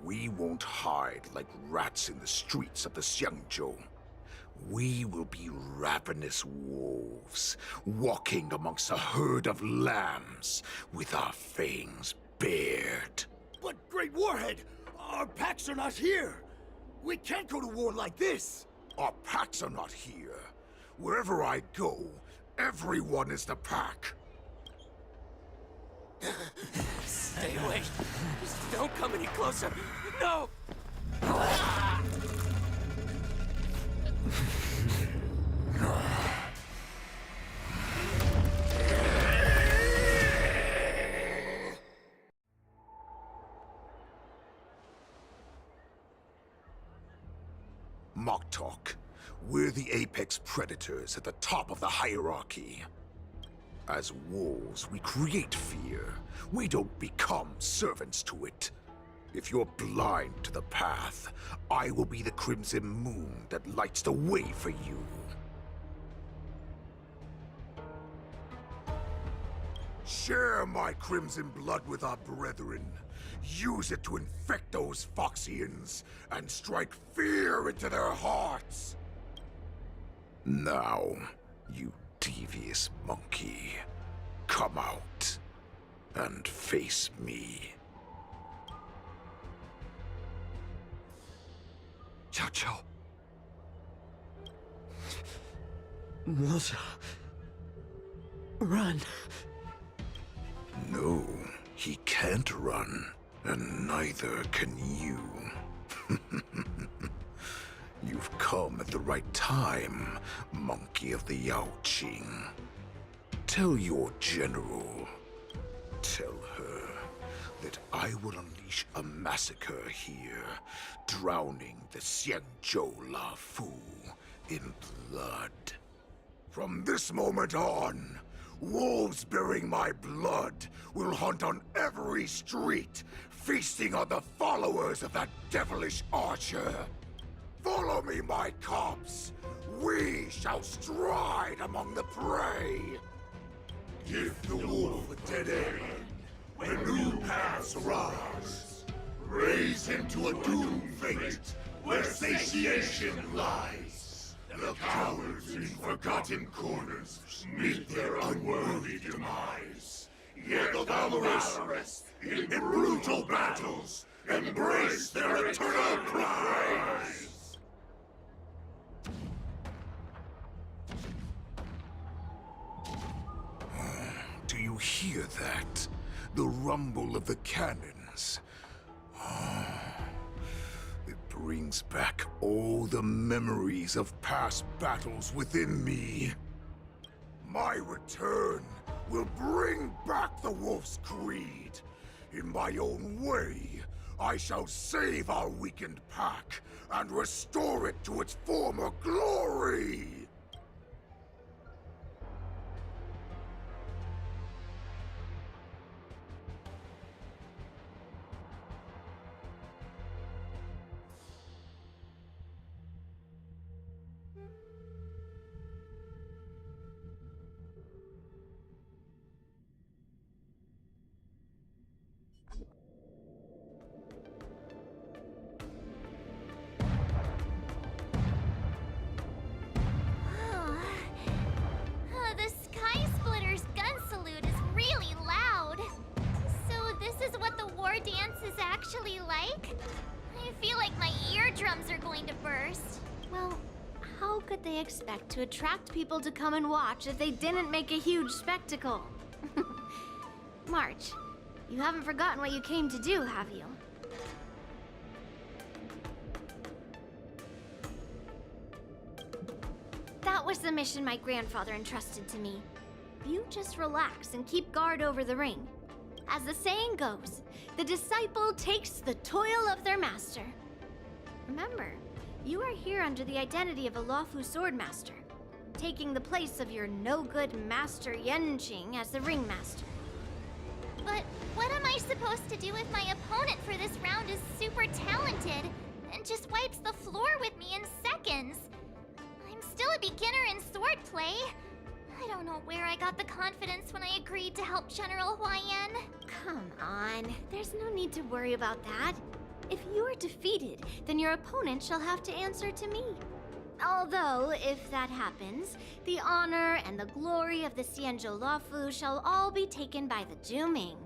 [SPEAKER 17] We won't hide like rats in the streets of the Xiangzhou. We will be ravenous wolves, walking amongst a herd of lambs, with our fangs bared.
[SPEAKER 16] But, Great Warhead, our packs are not here. We can't go to war like this.
[SPEAKER 17] Our packs are not here. Wherever I go, everyone is the pack.
[SPEAKER 21] Stay away. Just don't come any closer. No!
[SPEAKER 17] Moktok, we're the apex predators at the top of the hierarchy. As wolves, we create fear. We don't become servants to it. If you're blind to the path, I will be the crimson moon that lights the way for you. Share my crimson blood with our brethren. Use it to infect those Foxians and strike fear into their hearts. Now, you devious monkey, come out and face me.
[SPEAKER 18] Xiao Qiao.
[SPEAKER 21] Moza. Run.
[SPEAKER 17] No, he can't run, and neither can you. You've come at the right time, monkey of the Yaoqing. Tell your general, tell her that I will unleash a massacre here, drowning the Xianzhou Lafu in blood. From this moment on, wolves bearing my blood will hunt on every street, feasting on the followers of that devilish archer. Follow me, my cops. We shall stride among the prey.
[SPEAKER 14] Give the wolf a dead end when new paths arise. Raise him to a doomed fate where satiation lies. The cowards in forgotten corners meet their unworthy demise. Yet the valorous in brutal battles embrace their eternal prize.
[SPEAKER 17] Do you hear that? The rumble of the cannons. It brings back all the memories of past battles within me. My return will bring back the wolf's creed. In my own way, I shall save our weakened pack and restore it to its former glory.
[SPEAKER 9] The Sky Splitter's gun salute is really loud. So this is what the war dance is actually like? I feel like my eardrums are going to burst.
[SPEAKER 8] Well, how could they expect to attract people to come and watch if they didn't make a huge spectacle? March, you haven't forgotten what you came to do, have you? That was the mission my grandfather entrusted to me. You just relax and keep guard over the ring. As the saying goes, the disciple takes the toil of their master. Remember, you are here under the identity of a Luofu swordmaster, taking the place of your no-good master Yanqing as the ringmaster.
[SPEAKER 9] But what am I supposed to do if my opponent for this round is super talented and just wipes the floor with me in seconds? I'm still a beginner in swordplay. I don't know where I got the confidence when I agreed to help General Huaiyan.
[SPEAKER 8] Come on, there's no need to worry about that. If you are defeated, then your opponent shall have to answer to me. Although, if that happens, the honor and the glory of the Xianzhou Luofu shall all be taken by the Zhuming.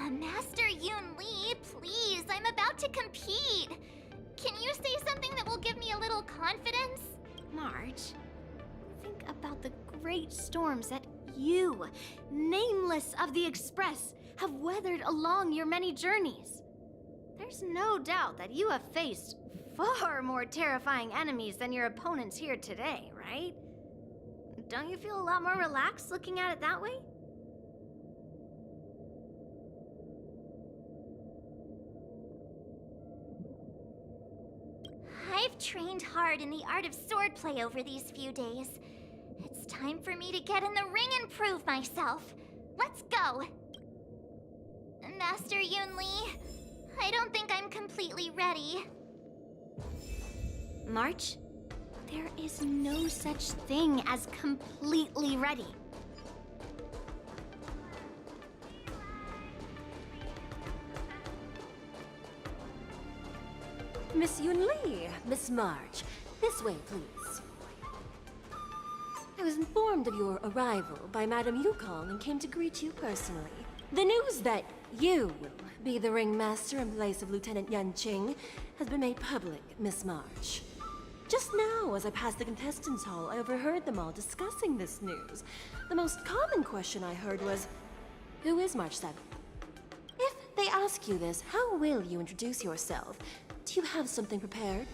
[SPEAKER 9] Master Yunli, please, I'm about to compete. Can you say something that will give me a little confidence?
[SPEAKER 8] March, think about the great storms that you, nameless of the Express, have weathered along your many journeys. There's no doubt that you have faced far more terrifying enemies than your opponents here today, right? Don't you feel a lot more relaxed looking at it that way?
[SPEAKER 9] I've trained hard in the art of swordplay over these few days. It's Time for me to get in the ring and prove myself. Let's go! Master Yunli, I don't think I'm completely ready.
[SPEAKER 8] March, there is no such thing as completely ready.
[SPEAKER 3] Miss Yunli, Miss March, this way, please. I was informed of your arrival by Madame Yukong and came to greet you personally. The news that you will be the ringmaster in place of Lieutenant Yanqing has been made public, Miss March. Just now, as I passed the contestants' hall, I overheard them all discussing this news. The most common question I heard was, who is March 7th? If they ask you this, how will you introduce yourself? Do you have something prepared?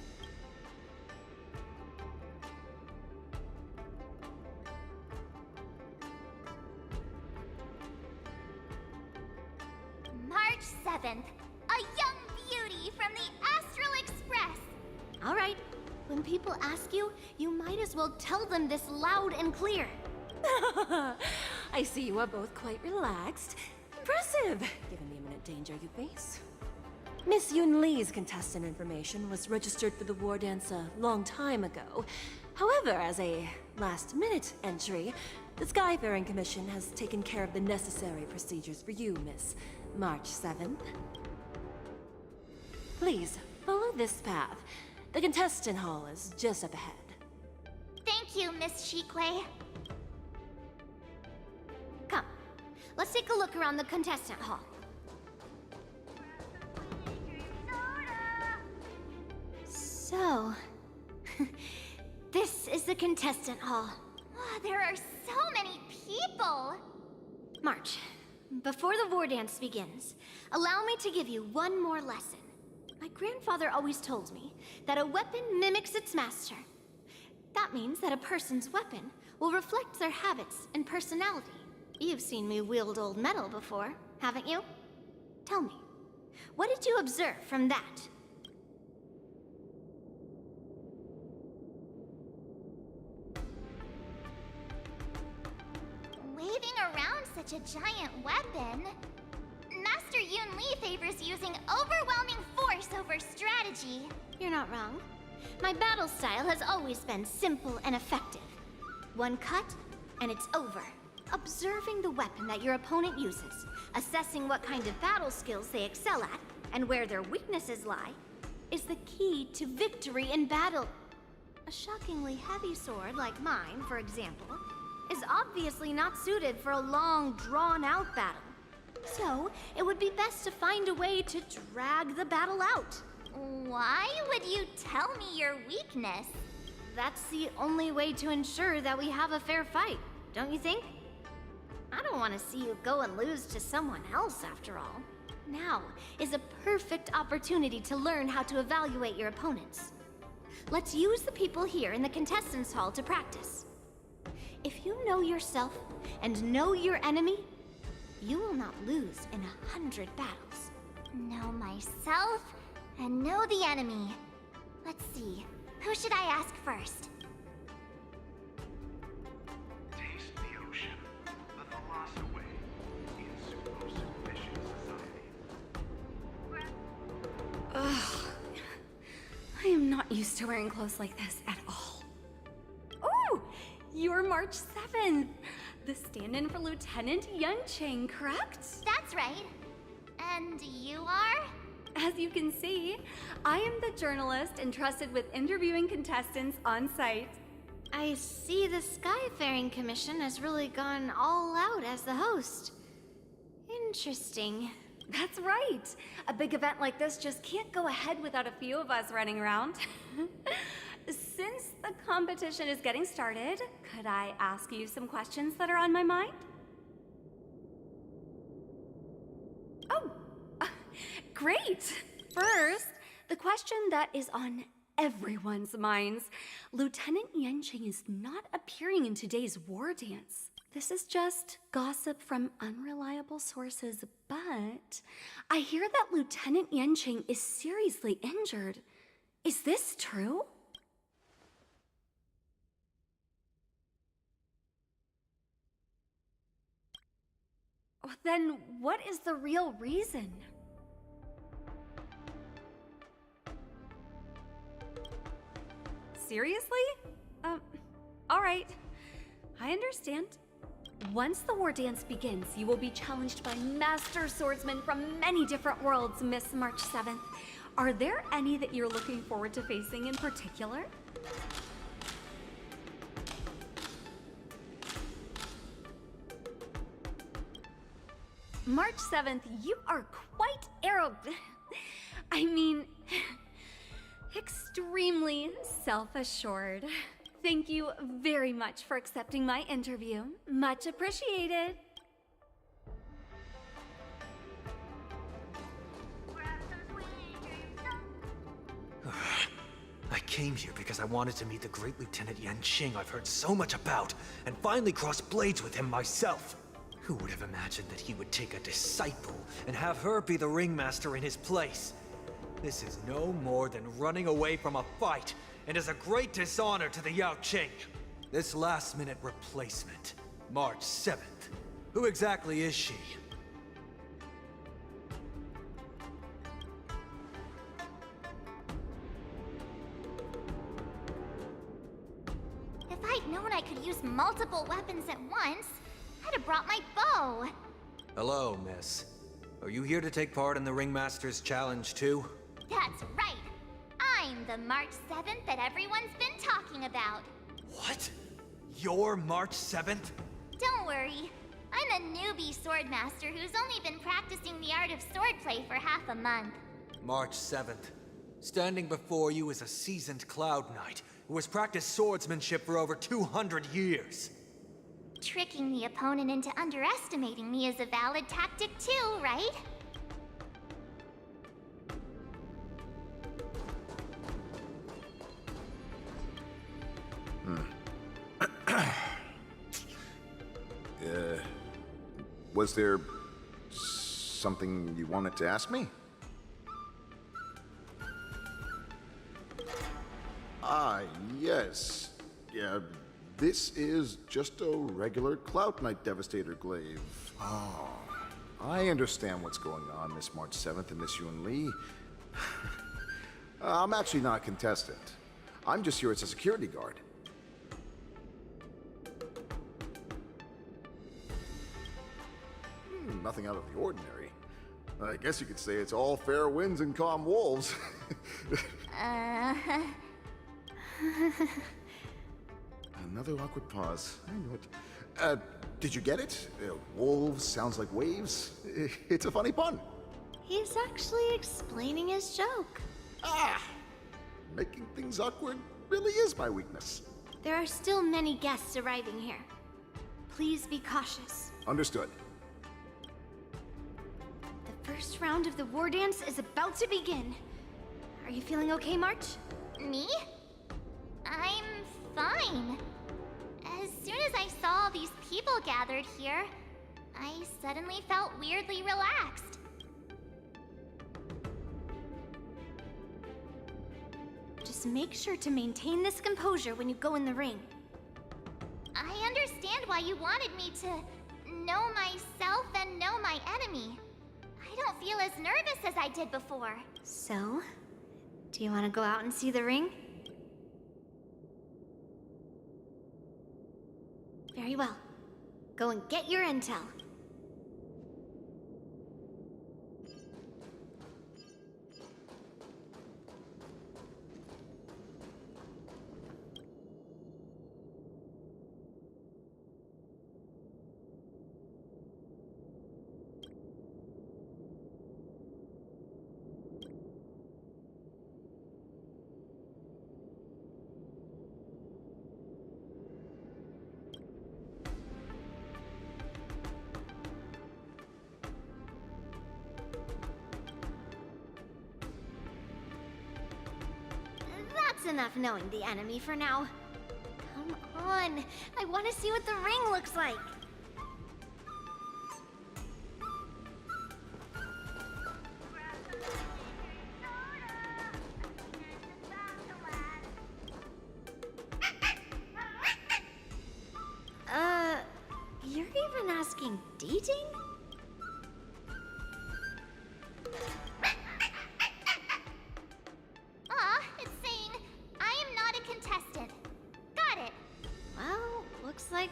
[SPEAKER 9] March 7th, a young beauty from the Astral Express.
[SPEAKER 8] All right. When people ask you, you might as well tell them this loud and clear.
[SPEAKER 3] I see you are both quite relaxed. Impressive, given the imminent danger you face. Miss Yunli's contestant information was registered for the war dance a long time ago. However, as a last-minute entry, the Skyfaring Commission has taken care of the necessary procedures for you, Miss March 7th. Please, follow this path. The contestant hall is just up ahead.
[SPEAKER 9] Thank you, Miss Shikwe.
[SPEAKER 8] Come, let's take a look around the contestant hall. So, this is the contestant hall.
[SPEAKER 9] Oh, there are so many people!
[SPEAKER 8] March, before the war dance begins, allow me to give you one more lesson. My grandfather always told me that a weapon mimics its master. That means that a person's weapon will reflect their habits and personality. You've seen me wield old metal before, haven't you? Tell me, what did you observe from that?
[SPEAKER 9] Waving around such a giant weapon, Master Yunli favors using overwhelming force over strategy.
[SPEAKER 8] You're not wrong. My battle style has always been simple and effective. One cut, and it's over. Observing the weapon that your opponent uses, assessing what kind of battle skills they excel at, and where their weaknesses lie, is the key to victory in battle. A shockingly heavy sword like mine, for example, is obviously not suited for a long, drawn-out battle. So, it would be best to find a way to drag the battle out.
[SPEAKER 9] Why would you tell me your weakness?
[SPEAKER 8] That's the only way to ensure that we have a fair fight, don't you think? I don't want to see you go and lose to someone else, after all. Now is a perfect opportunity to learn how to evaluate your opponents. Let's use the people here in the contestants' hall to practice. If you know yourself and know your enemy, you will not lose in 100 battles.
[SPEAKER 9] Know myself and know the enemy. Let's see, who should I ask first?
[SPEAKER 4] Taste the ocean, let the loss away in superficial society.
[SPEAKER 19] Ugh. I am not used to wearing clothes like this at all. Oh! You're March 7th! The stand-in for Lieutenant Yanqing, correct?
[SPEAKER 9] That's right. And you are?
[SPEAKER 19] As you can see, I am the journalist entrusted with interviewing contestants on site.
[SPEAKER 8] I see the Skyfaring Commission has really gone all out as the host. Interesting.
[SPEAKER 19] That's right. A big event like this just can't go ahead without a few of us running around. Since the competition is getting started, could I ask you some questions that are on my mind? Oh, great! First, the question that is on everyone's minds. Lieutenant Yanqing is not appearing in today's war dance. This is just gossip from unreliable sources, but I hear that Lieutenant Yanqing is seriously injured. Is this true? Then what is the real reason? Seriously? Alright. I understand. Once the war dance begins, you will be challenged by master swordsmen from many different worlds, Miss March 7th. Are there any that you're looking forward to facing in particular? March 7th, you are quite extremely self-assured. Thank you very much for accepting my interview. Much appreciated.
[SPEAKER 11] I came here because I wanted to meet the great Lieutenant Yanqing I've heard so much about, and finally cross blades with him myself. Who would have imagined that he would take a disciple and have her be the ringmaster in his place? This is no more than running away from a fight, and is a great dishonor to the Yaoqing. This last-minute replacement, March 7th. Who exactly is she?
[SPEAKER 9] If I'd known I could use multiple weapons at once, I'd have brought my bow.
[SPEAKER 11] Hello, miss. Are you here to take part in the Ringmaster's Challenge too?
[SPEAKER 9] That's right. I'm the March 7th that everyone's been talking about.
[SPEAKER 11] What? You're March 7th?
[SPEAKER 9] Don't worry. I'm a newbie swordmaster who's only been practicing the art of swordplay for half a month.
[SPEAKER 11] March 7th. Standing before you is a seasoned Cloud Knight who has practiced swordsmanship for over 200 years.
[SPEAKER 9] Tricking the opponent into underestimating me is a valid tactic too, right?
[SPEAKER 17] Was there something you wanted to ask me? Yes. Yeah, this is just a regular Cloud Knight Devastator glaive. Oh, I understand what's going on, Miss March 7th and Miss Yunli. I'm actually not a contestant. I'm just here as a security guard. Nothing out of the ordinary. I guess you could say it's all fair winds and calm wolves. Another awkward pause. I knew it. Did you get it? Wolves sounds like waves. It's a funny pun.
[SPEAKER 8] He's actually explaining his joke.
[SPEAKER 17] Making things awkward really is my weakness.
[SPEAKER 8] There are still many guests arriving here. Please be cautious.
[SPEAKER 17] Understood.
[SPEAKER 8] The first round of the war dance is about to begin. Are you feeling okay, March?
[SPEAKER 9] Me? I'm fine. As soon as I saw all these people gathered here, I suddenly felt weirdly relaxed.
[SPEAKER 8] Just make sure to maintain this composure when you go in the ring.
[SPEAKER 9] I understand why you wanted me to know myself and know my enemy. I don't feel as nervous as I did before.
[SPEAKER 8] So, do you want to go out and see the ring? Very well. Go and get your intel. That's enough knowing the enemy for now. Come on, I want to see what the ring looks like. You're even asking dating?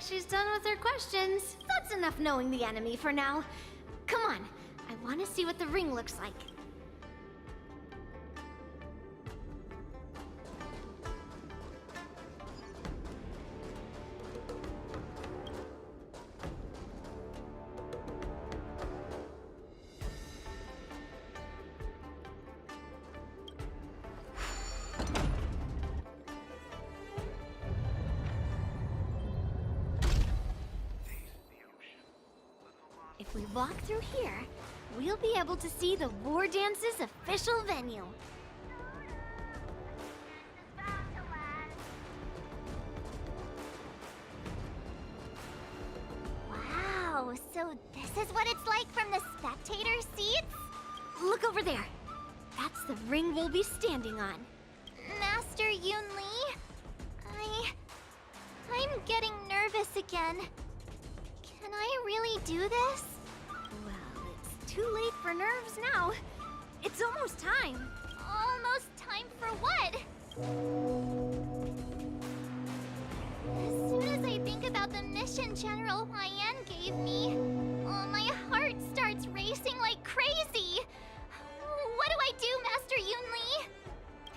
[SPEAKER 8] she's done with her questions. That's enough knowing the enemy for now. Come on, I want to see what the ring looks like. If we walk through here, we'll be able to see the War Dance's official venue. Wow, so this is what it's like from the spectator seats? Look over there. That's the ring we'll be standing on. Master Yunli, I'm getting nervous again. Can I really do this? Well, it's too late for nerves now. It's almost time. Almost time for what? As soon as I think about the mission General Huayan gave me, my heart starts racing like crazy. What do I do, Master Yunli?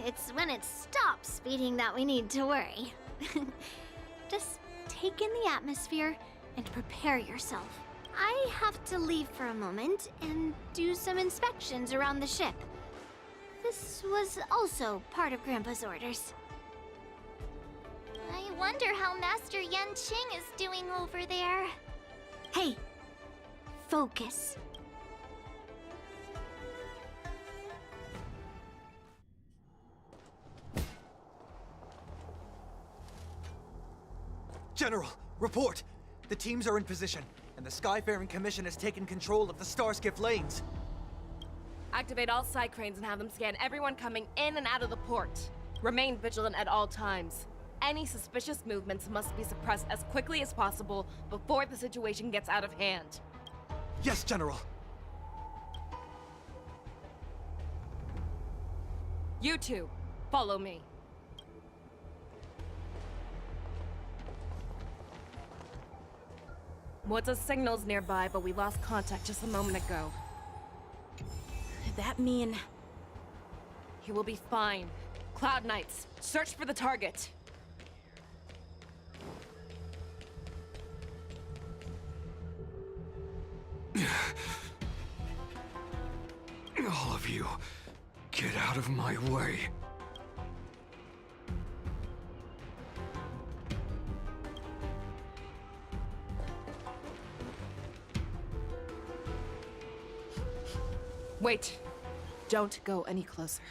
[SPEAKER 8] It's when it stops speeding that we need to worry. Just take in the atmosphere and prepare yourself. I have to leave for a moment and do some inspections around the ship. This was also part of Grandpa's orders. I wonder how Master Yanqing is doing over there. Hey, focus.
[SPEAKER 11] General, report! The teams are in position, and the Skyfaring Commission has taken control of the Starskiff lanes.
[SPEAKER 7] Activate all side cranes and have them scan everyone coming in and out of the port. Remain vigilant at all times. Any suspicious movements must be suppressed as quickly as possible before the situation gets out of hand.
[SPEAKER 11] Yes, General.
[SPEAKER 7] You two, follow me. Moza's signal's nearby, but we lost contact just a moment ago.
[SPEAKER 5] That mean...
[SPEAKER 7] He will be fine. Cloud Knights, search for the target.
[SPEAKER 10] All of you, get out of my way.
[SPEAKER 7] Wait. Don't go any closer.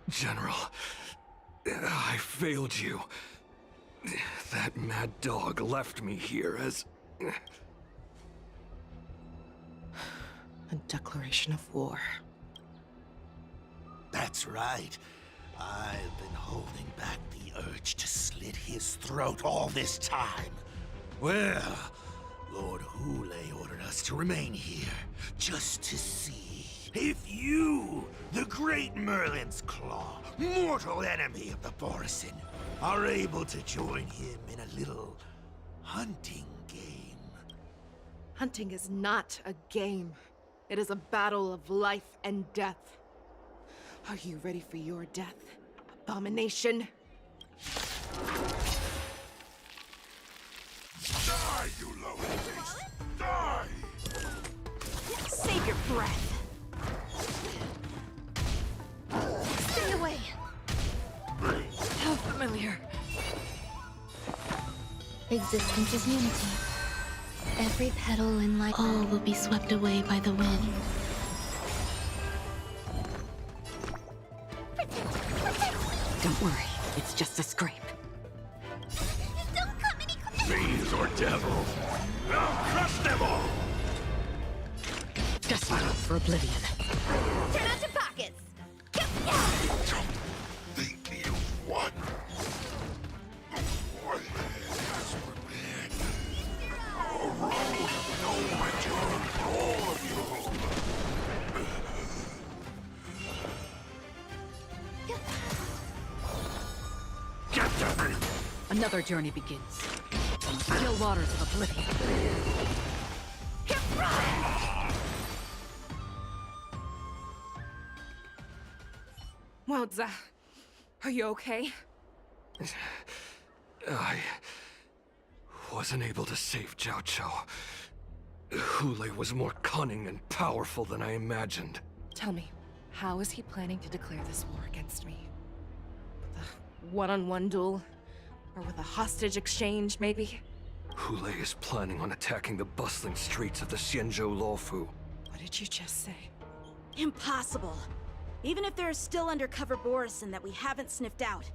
[SPEAKER 10] General, I failed you. That mad dog left me here as...
[SPEAKER 7] A declaration of war.
[SPEAKER 16] That's right. I've been holding back the urge to slit his throat all this time. Well, Lord Hule ordered us to remain here, just to see if you, the great Merlin's Claw, mortal enemy of the Borisin, are able to join him in a little hunting game.
[SPEAKER 7] Hunting is not a game. It is a battle of life and death. Are you ready for your death, abomination?
[SPEAKER 14] Die, you low beast! Die!
[SPEAKER 8] Save your breath. Stay away.
[SPEAKER 7] How familiar.
[SPEAKER 13] Existence is unity. Every petal in life, all will be swept away by the wind.
[SPEAKER 12] Don't worry, it's just a scrape.
[SPEAKER 8] Don't come any closer.
[SPEAKER 14] Fiends or devils, I'll crush them all!
[SPEAKER 12] Just for oblivion.
[SPEAKER 8] Turn out your pockets.
[SPEAKER 14] Don't think you won. What has prepared? A road of no return for all of you.
[SPEAKER 12] Another journey begins. from the still waters of oblivion.
[SPEAKER 7] Wowza, are you okay?
[SPEAKER 4] I wasn't able to save Jiao Chou. Hule was more cunning and powerful than I imagined.
[SPEAKER 7] Tell me, how is he planning to declare this war against me? With a one-on-one duel? Or with a hostage exchange, maybe?
[SPEAKER 4] Hule is planning on attacking the bustling streets of the Xianzhou Luofu.
[SPEAKER 7] What did you just say?
[SPEAKER 5] Impossible. Even if there are still undercover Borison that we haven't sniffed out,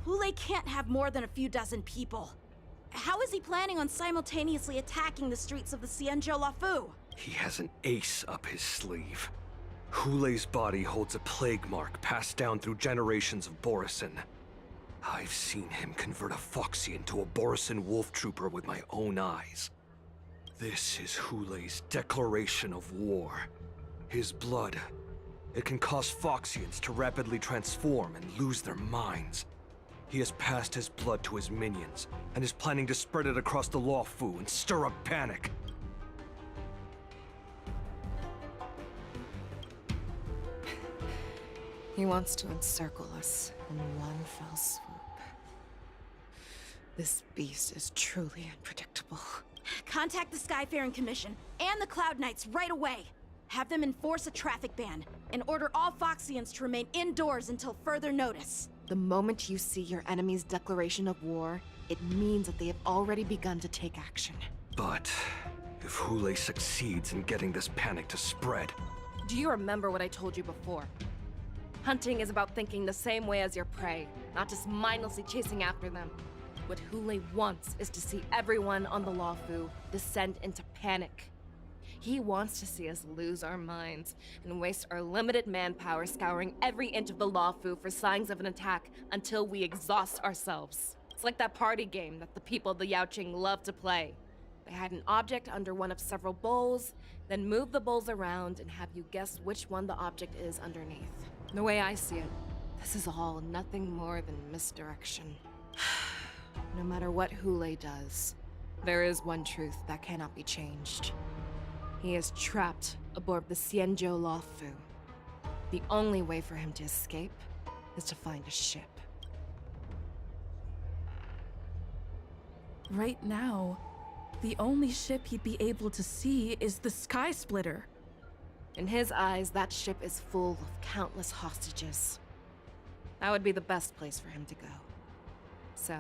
[SPEAKER 5] Hule can't have more than a few dozen people. How is he planning on simultaneously attacking the streets of the Xianzhou Luofu?
[SPEAKER 4] He has an ace up his sleeve. Hule's body holds a plague mark passed down through generations of Borison. I've seen him convert a Foxy into a Borison wolf trooper with my own eyes. This is Hule's declaration of war. His blood, it can cause Foxians to rapidly transform and lose their minds. He has passed his blood to his minions, and is planning to spread it across the Luofu and stir up panic.
[SPEAKER 7] He wants to encircle us in one fell swoop. This beast is truly unpredictable.
[SPEAKER 5] Contact the Skyfaring Commission and the Cloud Knights right away. Have them enforce a traffic ban and order all Foxians to remain indoors until further notice.
[SPEAKER 7] The moment you see your enemy's declaration of war, it means that they have already begun to take action.
[SPEAKER 4] But if Hule succeeds in getting this panic to spread...
[SPEAKER 7] Do you remember what I told you before? Hunting is about thinking the same way as your prey, not just mindlessly chasing after them. What Hule wants is to see everyone on the Luofu descend into panic. He wants to see us lose our minds and waste our limited manpower scouring every inch of the Luofu for signs of an attack until we exhaust ourselves. It's like that party game that the people of the Yaoqing love to play. They hide an object under one of several bowls, then move the bowls around and have you guess which one the object is underneath. The way I see it, this is all nothing more than misdirection. No matter what Hule does, there is one truth that cannot be changed. He is trapped aboard the Xianzhou Luofu. The only way for him to escape is to find a ship.
[SPEAKER 1] Right now, the only ship he'd be able to see is the Sky Splitter.
[SPEAKER 7] In his eyes, that ship is full of countless hostages. That would be the best place for him to go. So,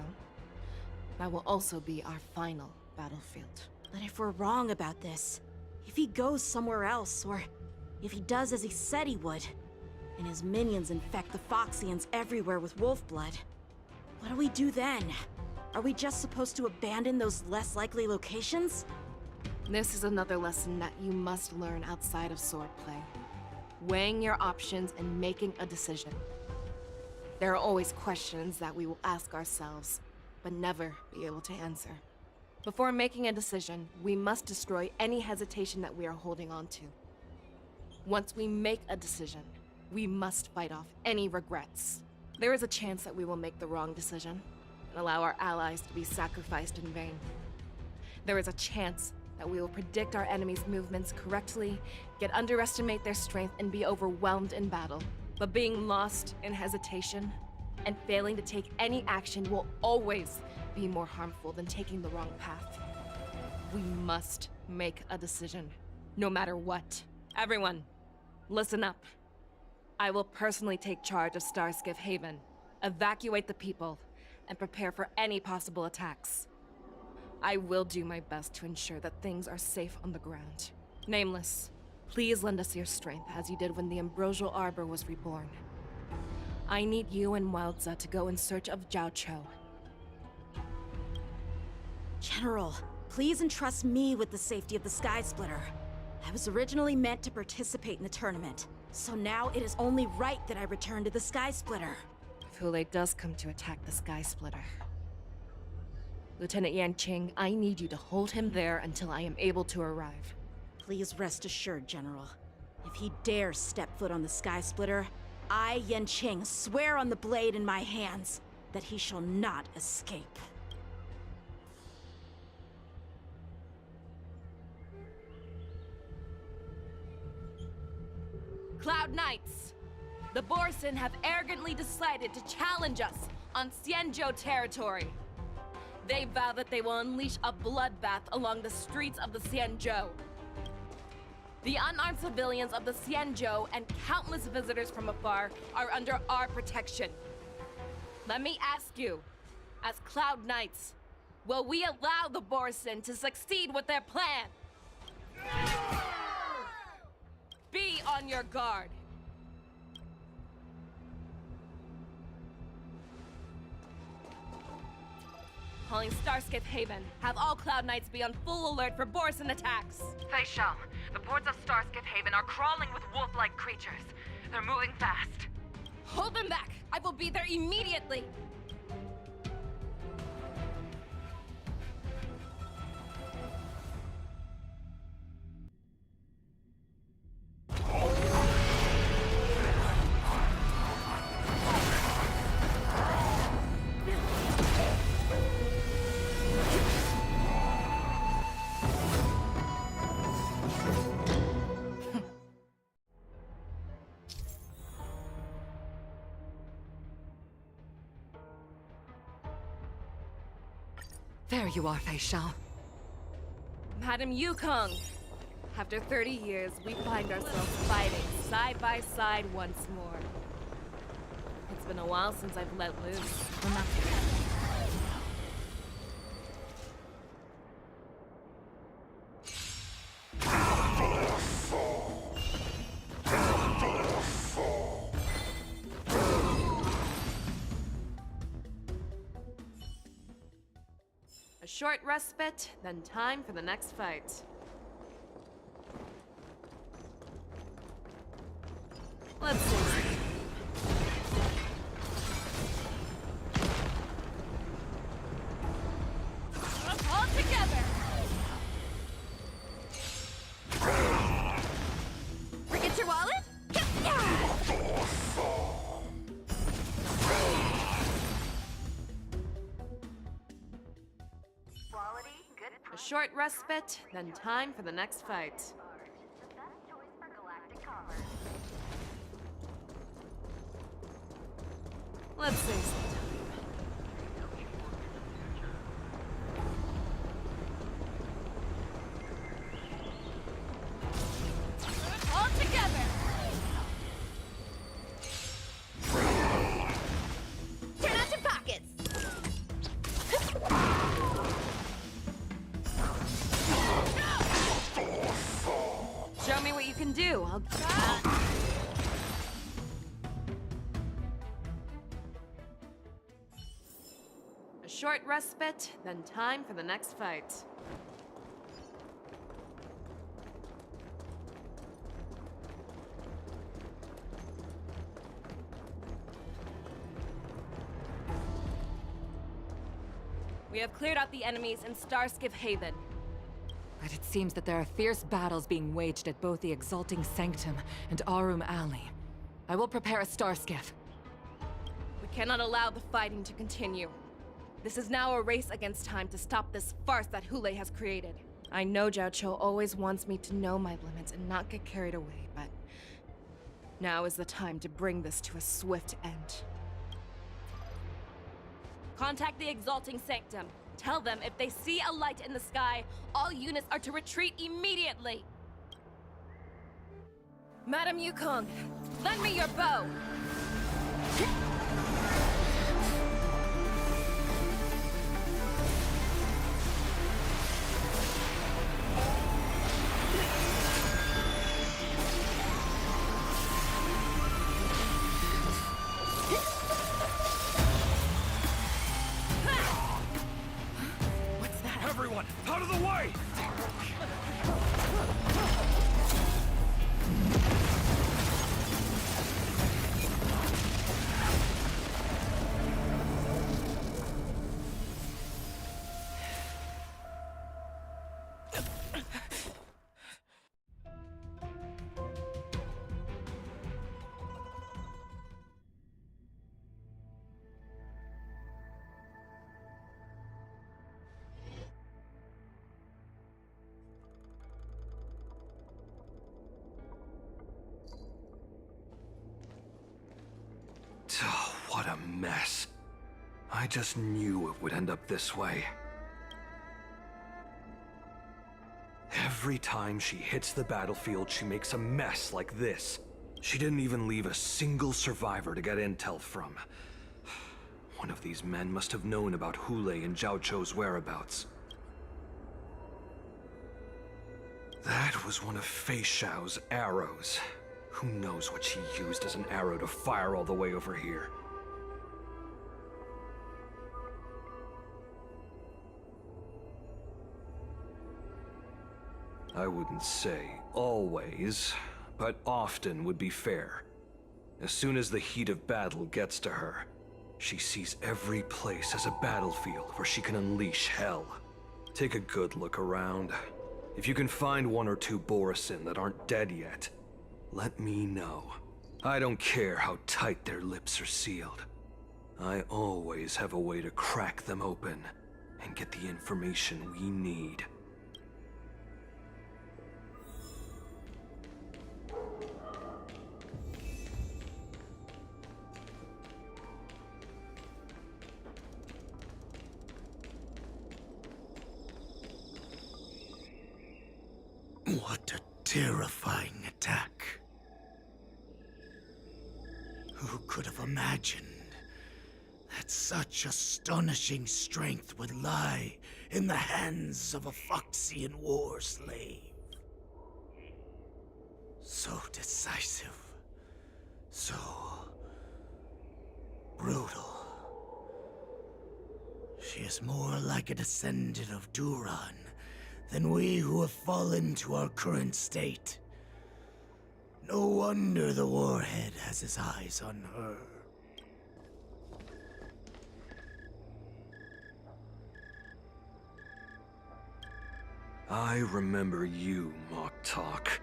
[SPEAKER 7] that will also be our final battlefield.
[SPEAKER 5] But if we're wrong about this, if he goes somewhere else, or if he does as he said he would, and his minions infect the Foxians everywhere with wolf blood, what do we do then? Are we just supposed to abandon those less likely locations?
[SPEAKER 7] This is another lesson that you must learn outside of swordplay. Weighing your options and making a decision. There are always questions that we will ask ourselves, but never be able to answer. Before making a decision, we must destroy any hesitation that we are holding on to. Once we make a decision, we must fight off any regrets. There is a chance that we will make the wrong decision and allow our allies to be sacrificed in vain. There is a chance that we will predict our enemy's movements correctly, yet underestimate their strength and be overwhelmed in battle. But being lost in hesitation and failing to take any action will always be more harmful than taking the wrong path. We must make a decision, no matter what. Everyone, listen up. I will personally take charge of Starskiff Haven, evacuate the people, and prepare for any possible attacks. I will do my best to ensure that things are safe on the ground. Nameless, please lend us your strength as you did when the Ambrosial Arbor was reborn. I need you and Wildza to go in search of Jiao Chou.
[SPEAKER 5] General, please entrust me with the safety of the Sky Splitter. I was originally meant to participate in the tournament, so now it is only right that I return to the Sky Splitter.
[SPEAKER 7] If Hule does come to attack the Sky Splitter, Lieutenant Yanqing, I need you to hold him there until I am able to arrive.
[SPEAKER 5] Please rest assured, General. If he dares step foot on the Sky Splitter, I, Yanqing, swear on the blade in my hands that he shall not escape.
[SPEAKER 7] Knights! The Borson have arrogantly decided to challenge us on Xianzhou territory. They vow that they will unleash a bloodbath along the streets of the Xianzhou. The unarmed civilians of the Xianzhou and countless visitors from afar are under our protection. Let me ask you, as Cloud Knights, will we allow the Borson to succeed with their plan? Be on your guard. Calling Starskiff Haven. Have all Cloud Knights be on full alert for Borson attacks.
[SPEAKER 15] Feixiao, the ports of Starskiff Haven are crawling with wolf-like creatures. They're moving fast.
[SPEAKER 7] Hold them back! I will be there immediately!
[SPEAKER 15] There you are, Feixiao.
[SPEAKER 7] Madam Yukong! After 30 years, we find ourselves fighting side by side once more. It's been a while since I've let loose. A short respite, then time for the next fight. Let's see. All together!
[SPEAKER 8] Forget your wallet?
[SPEAKER 7] A short respite, then time for the next fight. Let's save some time. All together!
[SPEAKER 8] Turn out your pockets!
[SPEAKER 7] Show me what you can do. I'll... A short respite, then time for the next fight. We have cleared out the enemies in Starskiff Haven.
[SPEAKER 15] But it seems that there are fierce battles being waged at both the Exalting Sanctum and Aurum Alley. I will prepare a Starskiff.
[SPEAKER 7] We cannot allow the fighting to continue. This is now a race against time to stop this farce that Hule has created. I know Zhao Cho always wants me to know my limits and not get carried away, but now is the time to bring this to a swift end. Contact the Exalting Sanctum. Tell them if they see a light in the sky, all units are to retreat immediately. Madam Yukong, lend me your bow.
[SPEAKER 18] Everyone, out of the way!
[SPEAKER 4] mess. I just knew it would end up this way. Every time she hits the battlefield, she makes a mess like this. She didn't even leave a single survivor to get intel from. One of these men must have known about Hule and Zhao Chou's whereabouts. That was one of Feixiao's arrows. Who knows what she used as an arrow to fire all the way over here? I wouldn't say always, but often would be fair. As soon as the heat of battle gets to her, she sees every place as a battlefield where she can unleash hell. Take a good look around. If you can find one or two Borisin that aren't dead yet, let me know. I don't care how tight their lips are sealed. I always have a way to crack them open and get the information we need.
[SPEAKER 16] What a terrifying attack. Who could have imagined that such astonishing strength would lie in the hands of a Foxian war slave? So decisive, so brutal. She is more like a descendant of Duran than we who have fallen to our current state. No wonder the Warhead has his eyes on her.
[SPEAKER 4] I remember you, Mock Talk.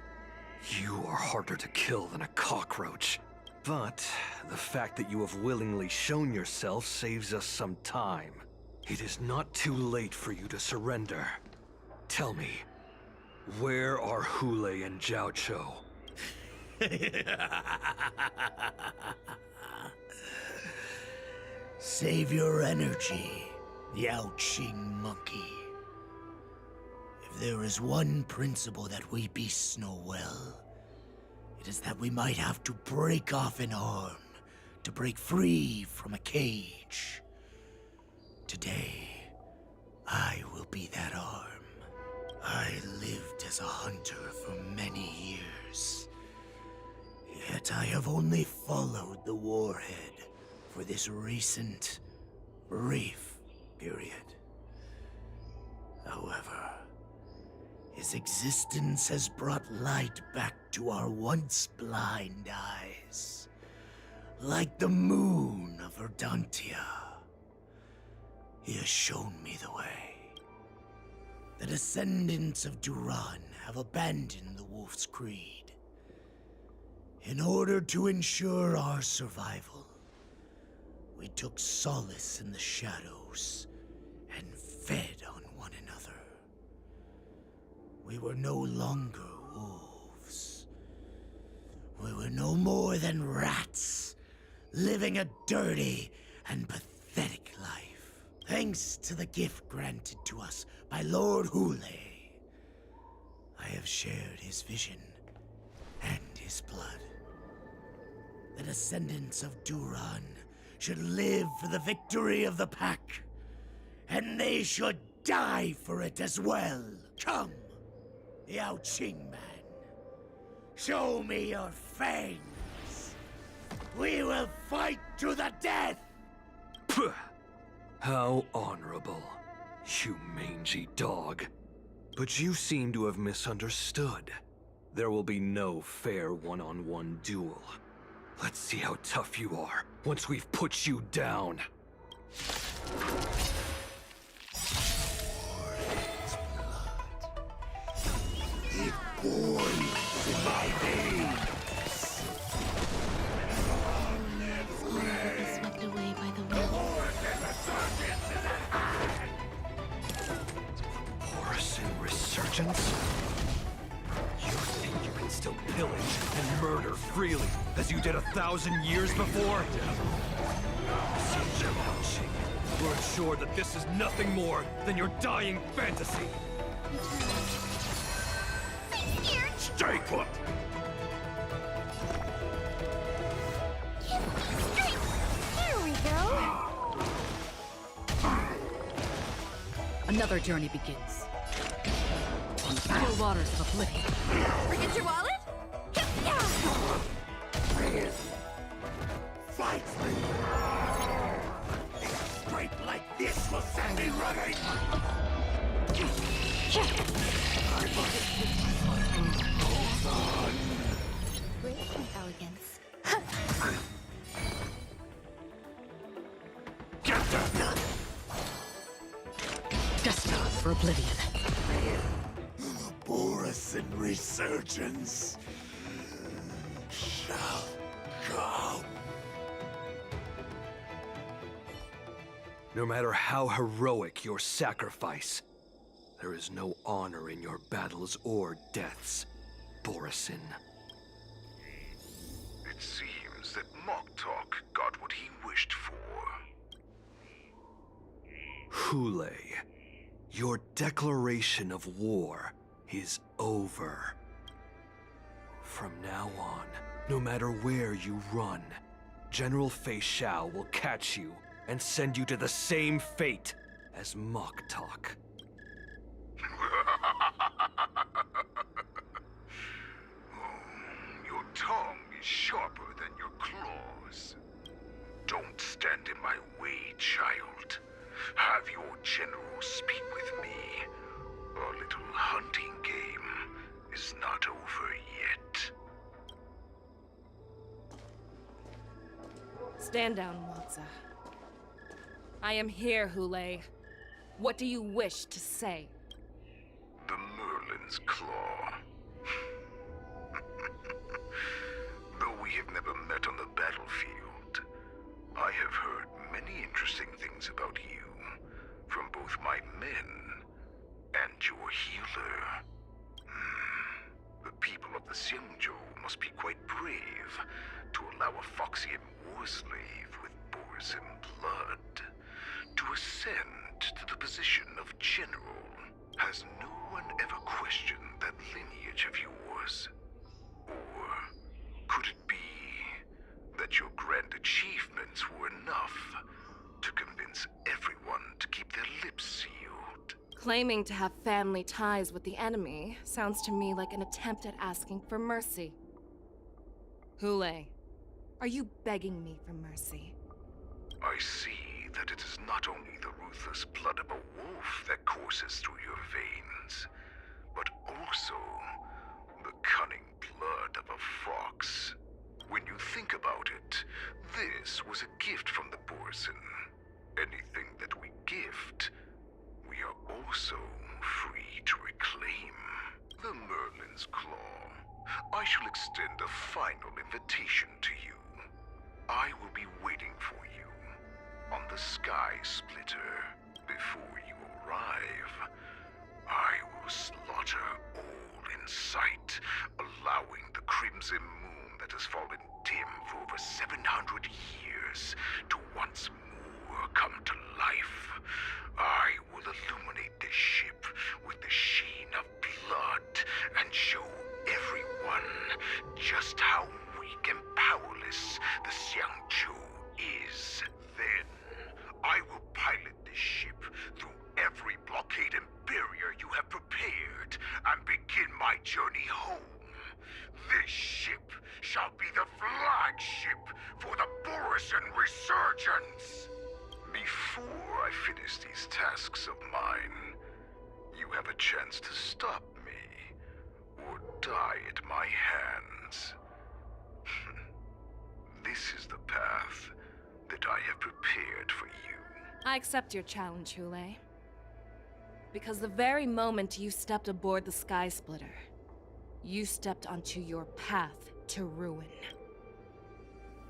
[SPEAKER 4] You are harder to kill than a cockroach. But the fact that you have willingly shown yourself saves us some time. It is not too late for you to surrender. Tell me, where are Hule and Zhao Chou?
[SPEAKER 16] Save your energy, Yao Qing monkey. If there is one principle that we beasts know well, it is that we might have to break off an arm to break free from a cage. Today, I will be that arm. I lived as a hunter for many years, yet I have only followed the Warhead for this recent, brief period. However, his existence has brought light back to our once blind eyes, like the moon of Verdantia. He has shown me the way. The descendants of Duran have abandoned the Wolf's Creed. In order to ensure our survival, we took solace in the shadows and fed on one another. We were no longer wolves. We were no more than rats, living a dirty and pathetic life. Thanks to the gift granted to us by Lord Hule, I have shared his vision and his blood. The descendants of Duran should live for the victory of the pack, and they should die for it as well. Come, Yao Qing man, show me your fangs. We will fight to the death!
[SPEAKER 4] Puh. How honorable, you mangy dog. But you seem to have misunderstood. There will be no fair one-on-one duel. Let's see how tough you are once we've put you down.
[SPEAKER 14] It boils in my veins.
[SPEAKER 13] Swept away by the wind.
[SPEAKER 4] Resurgence? You think you can still pillage and murder freely? freely, as you did 1,000 years before? We're assured that this is nothing more than your dying fantasy.
[SPEAKER 14] Stay put!
[SPEAKER 9] Here we go.
[SPEAKER 12] Another journey begins. On the still waters of oblivion.
[SPEAKER 9] Forget your wallet?
[SPEAKER 14] Fight me! A scrape like this will send me running! I must... Hold on!
[SPEAKER 9] Grace and elegance.
[SPEAKER 14] Get them!
[SPEAKER 12] Destined for oblivion.
[SPEAKER 14] Borusan resurgence shall come.
[SPEAKER 4] No matter how heroic your sacrifice, there is no honor in your battles or deaths, Borusan.
[SPEAKER 17] It seems that Moktok got what he wished for.
[SPEAKER 4] Hule, your declaration of war is over. From now on, no matter where you run, General Feixiao will catch you and send you to the same fate as Moktok.
[SPEAKER 17] Your tongue is sharper than your claws. Don't stand in my way, child. Have your general speak with me. Our little hunting game is not over yet.
[SPEAKER 7] Stand down, Moza. I am here, Hule. What do you wish to say?
[SPEAKER 17] The Merlin's Claw. Though we have never met on the battlefield, I have heard many interesting things about you from both my men and your healer. The people of the Xianzhou must be quite brave to allow a Foxian war slave with Borusan blood to ascend to the position of general. Has no one ever questioned that lineage of yours? Or could it be that your grand achievements were enough to convince everyone to keep their lips sealed?
[SPEAKER 7] Claiming to have family ties with the enemy sounds to me like an attempt at asking for mercy. Hule, are you begging me for mercy?
[SPEAKER 17] I see that it is not only the ruthless blood of a wolf that courses through your veins, but also the cunning blood of a fox. When you think about it, this was a gift from the Borusan. Anything that we gift, we are also free to reclaim. The Merlin's Claw. I shall extend a final invitation to you. I will be waiting for you on the Sky Splitter. Before you arrive, I will slaughter all in sight, allowing the crimson moon that has fallen dim for over 700 years to once more come to life. I will illuminate this ship with the sheen of blood and show everyone just how weak and powerless the Xianzhou is. Then, I will pilot this ship through every blockade and barrier you have prepared and begin my journey home. This ship shall be the flagship for the Borusan resurgence. Before I finish these tasks of mine, you have a chance to stop me or die at my hands. This is the path that I have prepared for you.
[SPEAKER 7] I accept your challenge, Hule. Because the very moment you stepped aboard the Sky Splitter, you stepped onto your path to ruin.